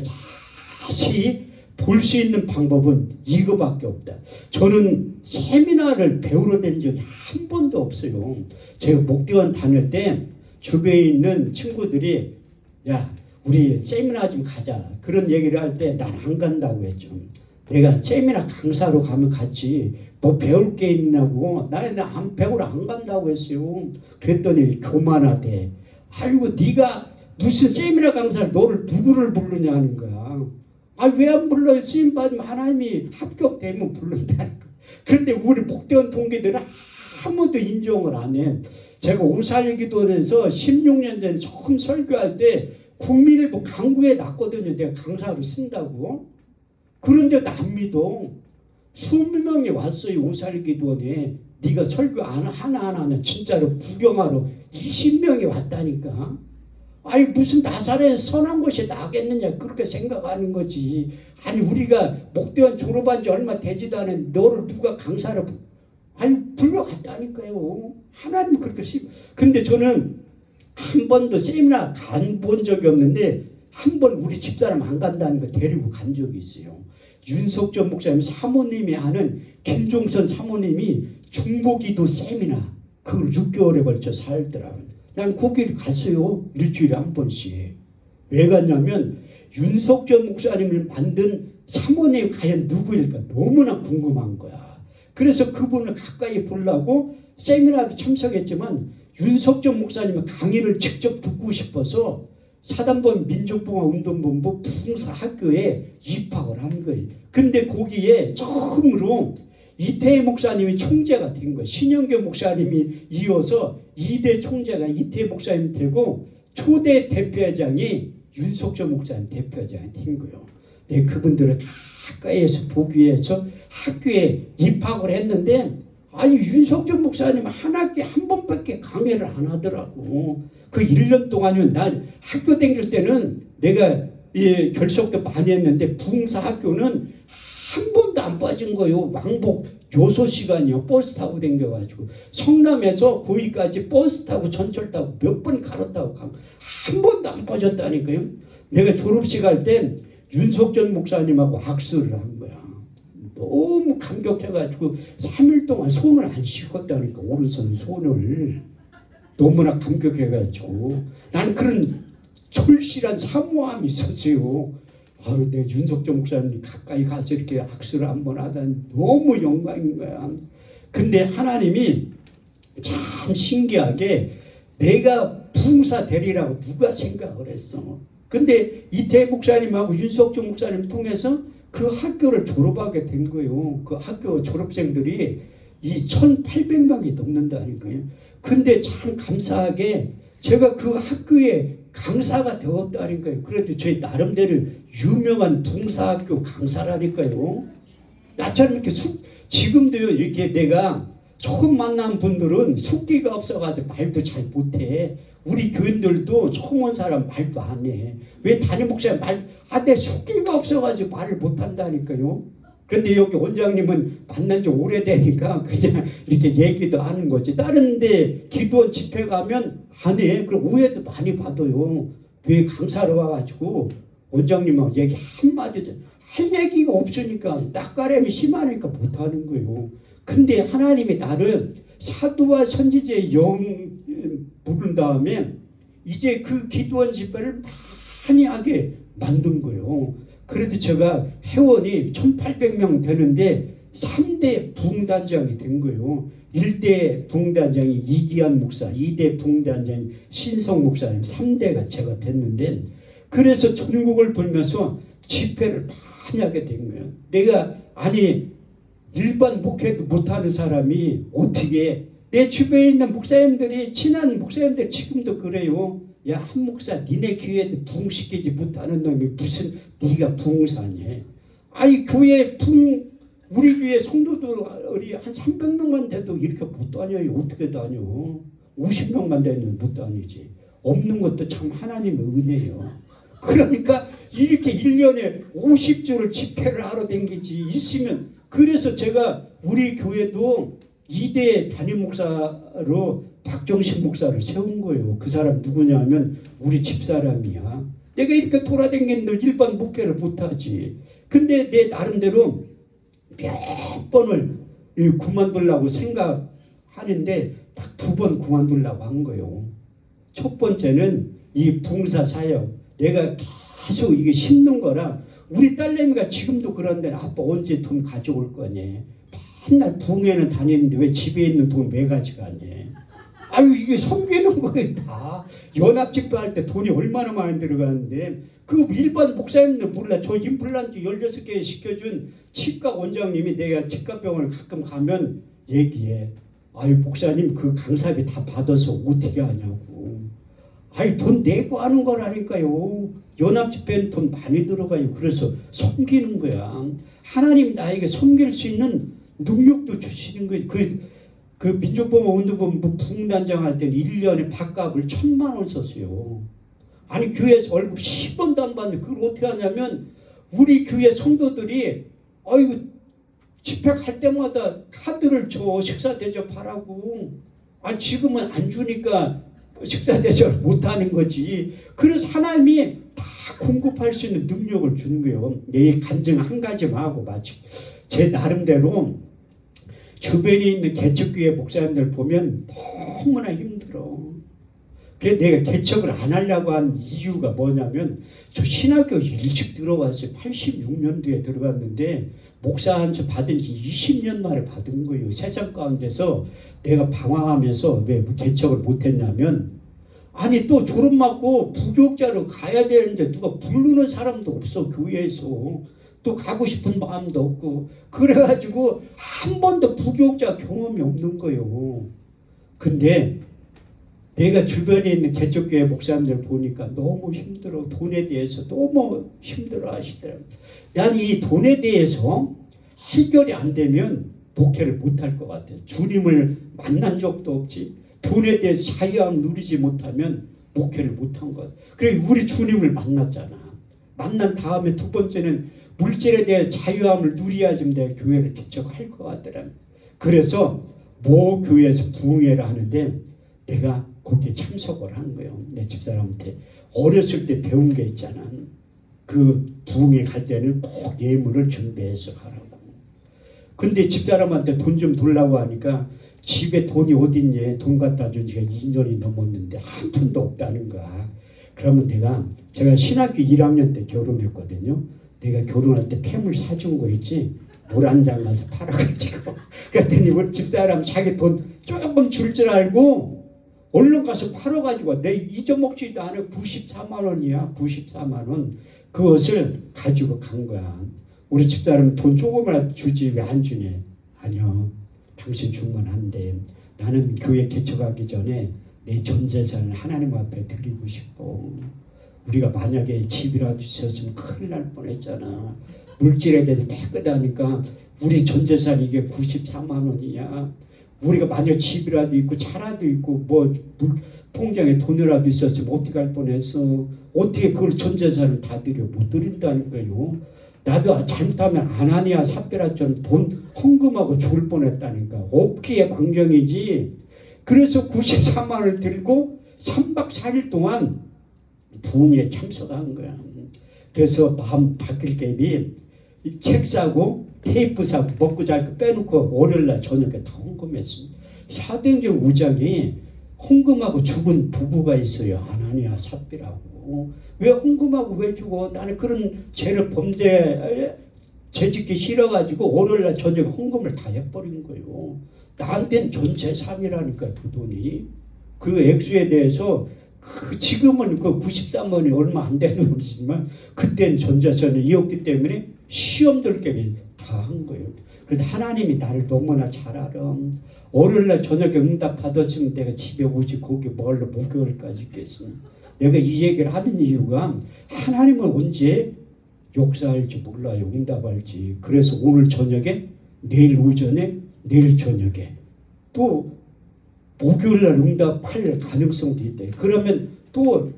자세히 볼 수 있는 방법은 이거밖에 없다. 저는 세미나를 배우러 된 적이 한 번도 없어요. 제가 목대원 다닐 때 주변에 있는 친구들이 야 우리 세미나 좀 가자 그런 얘기를 할 때 난 안 간다고 했죠. 내가 세미나 강사로 가면 갔지 뭐 배울 게 있냐고 나 배우러 안 간다고 했어요. 그랬더니 교만하대. 아이고 네가 무슨 세미나 강사를 너를 누구를 부르냐 하는 거야. 아 왜 안 불러요? 쓰임 받으면 하나님이 합격되면 부른다니까. 그런데 우리 목대원 동기들은 아무도 인정을 안 해. 제가 오살기도원에서 16년 전에 처음 설교할 때 국민일보 강구에 놨거든요. 내가 강사로 쓴다고. 그런데도 안 믿어. 수백 명이 왔어요. 오살기도원에. 네가 설교 하나하나는 진짜로 구경하러 20명이 왔다니까. 아니 무슨 나사렛에 선한 것이 나겠느냐 그렇게 생각하는 거지. 아니 우리가 목대원 졸업한 지 얼마 되지도 않은 너를 누가 강사로 아니 불러갔다니까요. 하나님 그렇게 근데 저는 한 번도 세미나 간 본 적이 없는데 한 번 우리 집사람 안 간다는 거 데리고 간 적이 있어요. 윤석전 목사님 사모님이 하는 김종선 사모님이 중보기도 세미나 그걸 6개월에 걸쳐 살더라고요. 난 거기를 갔어요. 일주일에 한 번씩. 왜 갔냐면 윤석전 목사님을 만든 사모님 과연 누구일까 너무나 궁금한 거야. 그래서 그분을 가까이 보려고 세미나도 참석했지만 윤석전 목사님의 강의를 직접 듣고 싶어서 사단법 민족봉화운동본부 부흥사학교에 입학을 한 거예요. 근데 거기에 처음으로 이태희 목사님이 총재가 된 거예요. 신영교 목사님이 이어서 2대 총재가 이태희 목사님 되고 초대 대표회장이 윤석전 목사님 대표회장이 된 거예요. 네, 그분들을 가까이에서 보기 위해서 학교에 입학을 했는데 아니 윤석전 목사님 한 학기에 한 번밖에 강의를 안 하더라고. 그 1년 동안은 난 학교 다닐 때는 내가 결석도 많이 했는데 부흥사학교는 한 번도 안 빠진 거예요. 왕복 6시간이요. 버스 타고 다녀가지고 성남에서 거기까지 버스 타고 전철 타고 몇 번 갈았다고 한 번도 안 빠졌다니까요. 내가 졸업식 할 때 윤석전 목사님하고 악수를 한 거야. 너무 감격해가지고 3일 동안 손을 안 씻었다니까. 오른손 손을 너무나 감격해가지고 나는 그런 철실한 사모함이 있었어요. 아유, 내 윤석전 목사님 가까이 가서 이렇게 악수를 한번 하다니 너무 영광인 거야. 근데 하나님이 참 신기하게 내가 부흥사 되리라고 누가 생각을 했어. 근데 이태희 목사님하고 윤석전 목사님 통해서 그 학교를 졸업하게 된 거예요. 그 학교 졸업생들이 이 1,800명이 넘는다니까요. 근데 참 감사하게 제가 그 학교에 강사가 되었다니까요. 그래도 저희 나름대로 유명한 부흥사학교 강사라니까요. 나처럼 이렇게 지금도요, 이렇게 내가 처음 만난 분들은 숙기가 없어가지고 말도 잘 못해. 우리 교인들도 처음 온 사람 말도 안 해. 왜 담임 목사님 내 숙기가 없어가지고 말을 못한다니까요. 그런데 여기 원장님은 만난 지 오래되니까 그냥 이렇게 얘기도 하는 거지. 다른 데 기도원 집회 가면 안 해. 그럼 오해도 많이 받아요. 왜 강사로 와가지고 원장님하고 얘기 한마디도 할 얘기가 없으니까 낯가림이 심하니까 못하는 거예요. 근데 하나님이 나를 사도와 선지자의 영 부른 다음에 이제 그 기도원 집회를 많이 하게 만든 거예요. 그래도 제가 회원이 1,800명 되는데 3대 부흥단장이 된 거예요. 1대 부흥단장이 이기한 목사, 2대 부흥단장이 신성 목사님, 3대가 제가 됐는데 그래서 전국을 돌면서 집회를 많이 하게 된 거예요. 내가 일반 목회도 못하는 사람이 어떻게 내 주변에 있는 목사님들이 친한 목사님들 지금도 그래요. 야, 한 목사 니네 교회도 부흥시키지 못하는 놈이 무슨 네가 부흥사니. 아니 교회 우리 교회 성도들이 한 300명만 돼도 이렇게 못 다녀요. 어떻게 다녀. 50명만 되면 못 다니지. 없는 것도 참 하나님의 은혜예요. 그러니까 이렇게 1년에 50주를 집회를 하러 다니지 있으면. 그래서 제가 우리 교회도 2대 담임 목사로 박정신 목사를 세운 거예요. 그 사람 누구냐면 우리 집사람이야. 내가 이렇게 돌아다니는데 일반 목회를 못하지. 근데 내 나름대로 몇 번을 그만두려고 생각하는데 딱 2번 그만두려고 한 거예요. 첫 번째는 이 부흥사 사역. 내가 계속 이게 심는 거라 우리 딸내미가 지금도 그런데 아빠 언제 돈 가져올 거니. 맨날 부흥회는 다니는데 왜 집에 있는 돈 왜 가져가니. 아유 이게 섬기는 거예요 다. 연합집회 할 때 돈이 얼마나 많이 들어가는데 그 일반 목사님들 몰라. 저 임플란트 16개 시켜준 치과 원장님이 내가 치과병원을 가끔 가면 얘기해. 아유 목사님 그 강사비 다 받아서 어떻게 하냐고. 아니 돈 내고 하는 거라니까요. 연합집회는 돈 많이 들어가요. 그래서 섬기는 거야. 하나님 나에게 섬길 수 있는 능력도 주시는 거예요. 그 민족봉화운동본부 부흥단장 할 때는 1년에 밥값을 1,000만 원 썼어요. 아니 교회에서 월급 10원도 안 받는데 그걸 어떻게 하냐면 우리 교회 성도들이 아이고 집회 갈 때마다 카드를 줘. 식사 대접하라고. 아 지금은 안 주니까 식사 대접을 못하는 거지. 그래서 하나님이 다 공급할 수 있는 능력을 주는 거예요. 내 간증 한 가지만 하고 마치 제 나름대로 주변에 있는 개척교회 목사님들 보면 너무나 힘들어. 그래서 내가 개척을 안 하려고 한 이유가 뭐냐면 저 신학교 일찍 들어왔어요. 86년도에 들어갔는데 목사 안수 받은 지 20년 만에 받은 거예요. 세상 가운데서 내가 방황하면서 왜 개척을 못했냐면 아니 또 졸업 맞고 부교육자로 가야 되는데 누가 부르는 사람도 없어. 교회에서 또 가고 싶은 마음도 없고 그래가지고 한 번도 부교육자 경험이 없는 거예요. 근데 내가 주변에 있는 개척교회 목사님들 보니까 너무 힘들어. 돈에 대해서 너무 힘들어 하시더라고요. 난 이 돈에 대해서 해결이 안 되면 목회를 못할 것 같아요. 주님을 만난 적도 없지. 돈에 대해서 자유함 누리지 못하면 목회를 못한 것 같아요. 그래 우리 주님을 만났잖아. 만난 다음에 두 번째는 물질에 대해 자유함을 누려야지 내가 교회를 개척할 것 같더라고요. 그래서 모 교회에서 부흥회를 하는데 내가 거기에 참석을 하는 거예요. 내 집사람한테 어렸을 때 배운 게 있잖아. 그 부흥회 갈 때는 꼭 예물을 준비해서 가라고. 근데 집사람한테 돈 좀 달라고 하니까 집에 돈이 어딨니? 돈 갖다 준 지가 2년이 넘었는데 한 푼도 없다는 거야. 그러면 제가 신학교 1학년 때 결혼했거든요. 내가 결혼할 때 폐물 사준 거 있지? 모란장 가서 팔아가지고 그랬더니 우리 집사람 자기 돈 조금 줄 줄 알고 얼른 가서 팔아가지고 내 잊어먹지도 않아. 94만 원이야. 94만 원. 그것을 가지고 간 거야. 우리 집사람은 돈 조금이라도 주지 왜 안 주니? 아니요. 당신 준 건 안 돼. 나는 교회 개척하기 전에 내 전 재산을 하나님 앞에 드리고 싶어. 우리가 만약에 집이라도 있었으면 큰일 날 뻔했잖아. 물질에 대해서 깨끗하니까 우리 전 재산이 이게 94만 원이야. 우리가 만약 집이라도 있고 차라도 있고 뭐 통장에 돈이라도 있었으면 어떻게 할 뻔했어. 어떻게 그걸 전 재산을 다 드려. 못 드린다니까요. 나도 잘못하면 아나니아 삽비라처럼 돈 헌금하고 죽을 뻔했다니까. 없기에 망정이지. 그래서 94만 원을 들고 3박 4일 동안 부흥에 참석한 거야. 그래서 마음 바뀔 갭이 책 사고 테이프 사고 먹고 잘 거 빼놓고 월요일날 저녁에 다 헌금했습니다. 사도행전 5장에 헌금하고 죽은 부부가 있어요. 아나니아 삽비라고. 왜 헌금하고 왜 죽어? 나는 그런 죄를 죄짓기 싫어가지고 월요일날 저녁에 헌금을 다 해버린 거예요. 나한테는 전 재산이라니까 그 돈이. 그 액수에 대해서 지금은 그 93만 원이 얼마 안 되는 돈이지만 그때는 전 재산이었기 때문에 시험들 때문에 다 한 거예요. 그런데 하나님이 나를 너무나 잘 알아. 월요일날 저녁에 응답 받았으면 내가 집에 오지 거기 뭘로 목요일까지 있겠어. 내가 이 얘기를 하는 이유가 하나님은 언제 역사할지 몰라요. 응답할지. 그래서 오늘 저녁에 내일 오전에 내일 저녁에 또 목요일날 응답할 가능성도 있다. 그러면 또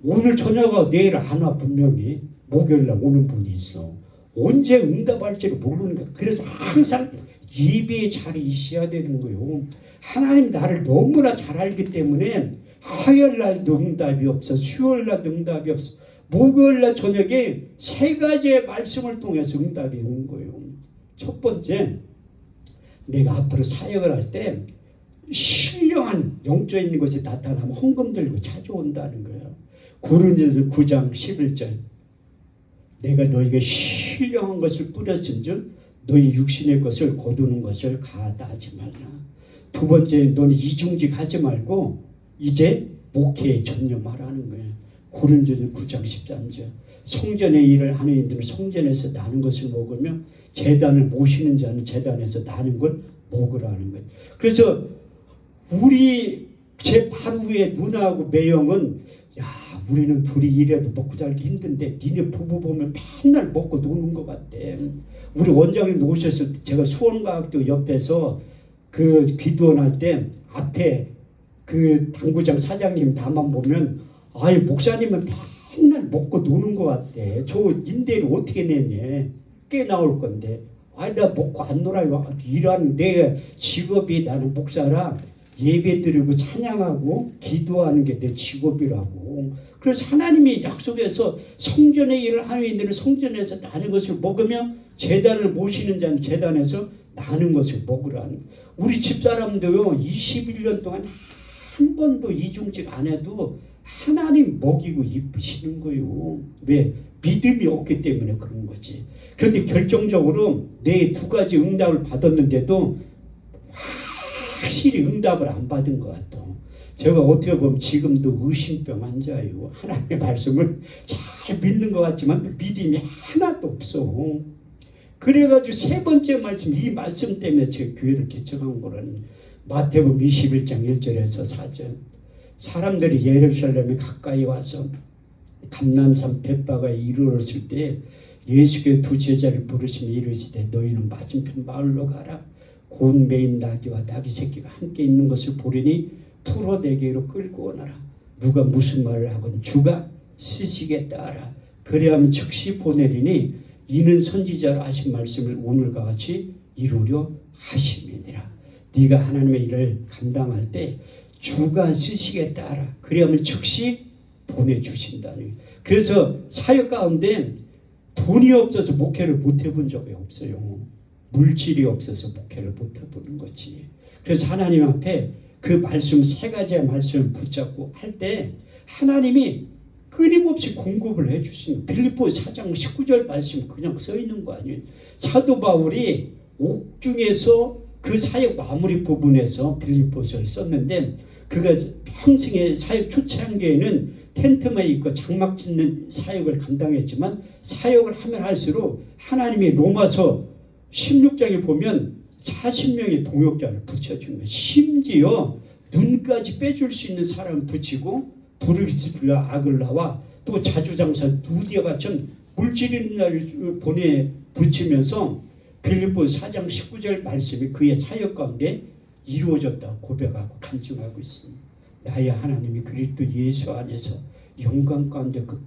오늘 저녁하고 내일 안 와. 분명히 목요일날 오는 분이 있어. 언제 응답할지를 모르는 거야. 그래서 항상 예배의 자리에 있어야 되는 거예요. 하나님 나를 너무나 잘 알기 때문에 화요일날도 응답이 없어. 수요일날도 응답이 없어. 목요일날 저녁에 세 가지의 말씀을 통해서 응답이 온 거예요. 첫 번째, 내가 앞으로 사역을 할 때 신령한 영적인 것이 나타나면 헌금 들고 찾아온다는 거예요. 고린도전서 9장 11절. 내가 너에게 신령한 것을 뿌렸은즉 너희 육신의 것을 거두는 것을 가하지 말라. 두 번째, 너는 이중직 하지 말고 이제 목회에 전념하라는 거예요. 고린도전서 9장 13절. 성전의 일을 하는 이들은 성전에서 나는 것을 먹으며 제단을 모시는 자는 제단에서 나는 걸 먹으라는 거예요. 그래서 우리 제 바로 위에 누나하고 매형은 야 우리는 둘이 일해도 먹고 살기 힘든데 니네 부부 보면 맨날 먹고 노는 것 같대. 우리 원장님 오셨을 때 제가 수원과학교 옆에서 그 기도원 할 때 앞에 그 당구장 사장님 나만 보면 아이 목사님은 맨날 먹고 노는 것 같대. 저 임대료 어떻게 내니? 꽤 나올 건데. 아이 나 먹고 안 놀아요. 일하는 내 직업이 나는 목사라 예배드리고 찬양하고 기도하는 게 내 직업이라고. 그래서 하나님이 약속해서 성전의 일을 하는 이들은 성전에서 나는 것을 먹으며 제단을 모시는 자는 제단에서 나는 것을 먹으라는. 우리 집사람도요 21년 동안 한 번도 이중직 안 해도 하나님 먹이고 이쁘시는 거예요. 왜? 믿음이 없기 때문에 그런 거지. 그런데 결정적으로 내 두 가지 응답을 받았는데도 확실히 응답을 안 받은 것 같아. 제가 어떻게 보면 지금도 의심병 환자예요. 하나님의 말씀을 잘 믿는 것 같지만 믿음이 하나도 없어. 그래가지고 세 번째 말씀, 이 말씀 때문에 제가 교회를 개척한 거라는. 마태복음 21장 1절에서 4절. 사람들이 예루살렘에 가까이 와서 감난산 벳바가에 이르렀을 때 예수께서 두 제자를 부르시며 이르시되 너희는 맞은편 마을로 가라. 고운 매인 나귀와 나귀 새끼가 함께 있는 것을 보리니 풀어 내게로 끌고 오너라. 누가 무슨 말을 하건 주가 쓰시겠다 하라. 그래야면 즉시 보내리니 이는 선지자로 하신 말씀을 오늘과 같이 이루려 하심이니라. 네가 하나님의 일을 감당할 때 주가 쓰시겠다 하라. 그래야면 즉시 보내주신다니. 그래서 사역 가운데 돈이 없어서 목회를 못 해본 적이 없어요. 물질이 없어서 목회를 못 해보는 거지. 그래서 하나님 앞에 그 말씀 세 가지의 말씀을 붙잡고 할 때 하나님이 끊임없이 공급을 해주시는. 빌립보 4장 19절 말씀 그냥 써 있는 거 아니에요. 사도 바울이 옥중에서 그 사역 마무리 부분에서 빌립보서를 썼는데 그가 평생의 사역 초창기에는 텐트만 입고 장막 짓는 사역을 감당했지만 사역을 하면 할수록 하나님이 로마서 16장에 보면 40명의 동역자를 붙여준 거예요. 심지어 눈까지 빼줄 수 있는 사람을 붙이고 브루스라 아글라와 또 자주장사 누디아가 좀 물질 있는 날을 보내 붙이면서 빌립보 4장 19절 말씀이 그의 사역 가운데 이루어졌다고 고백하고 간증하고 있습니다. 나의 하나님이 그리스도 예수 안에서 영광 가운데 그